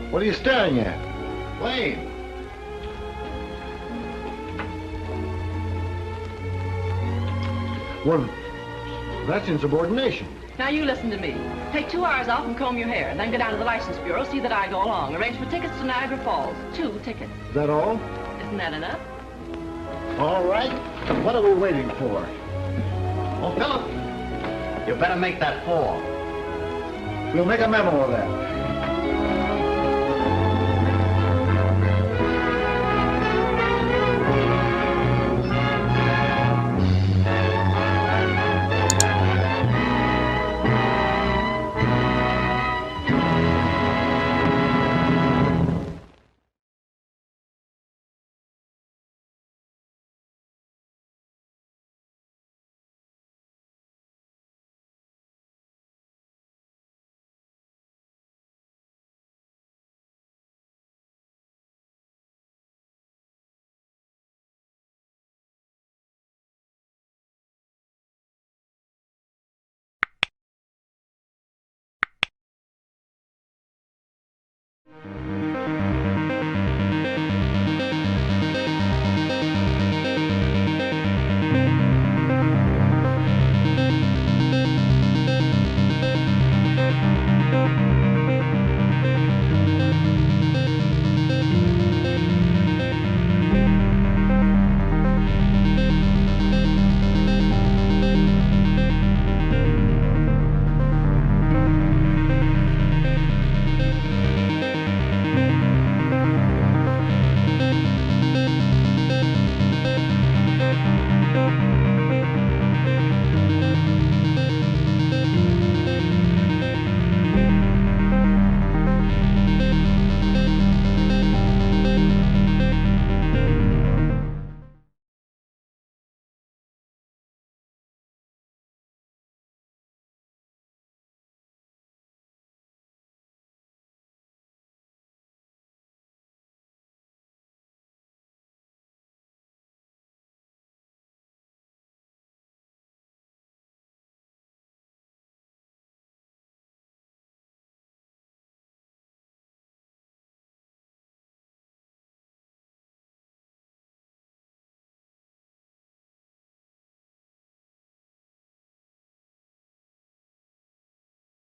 [SPEAKER 2] What are you staring at? Lane. Well, that's insubordination.
[SPEAKER 7] Now you listen to me. Take 2 hours off and comb your hair. Then go down to the license bureau, see that I go along. Arrange for tickets to Niagara Falls. 2 tickets.
[SPEAKER 2] Is that all?
[SPEAKER 7] Isn't that enough?
[SPEAKER 2] All right. What are we waiting for?
[SPEAKER 21] Oh, Philip, you better make that 4.
[SPEAKER 2] We'll make a memo of that.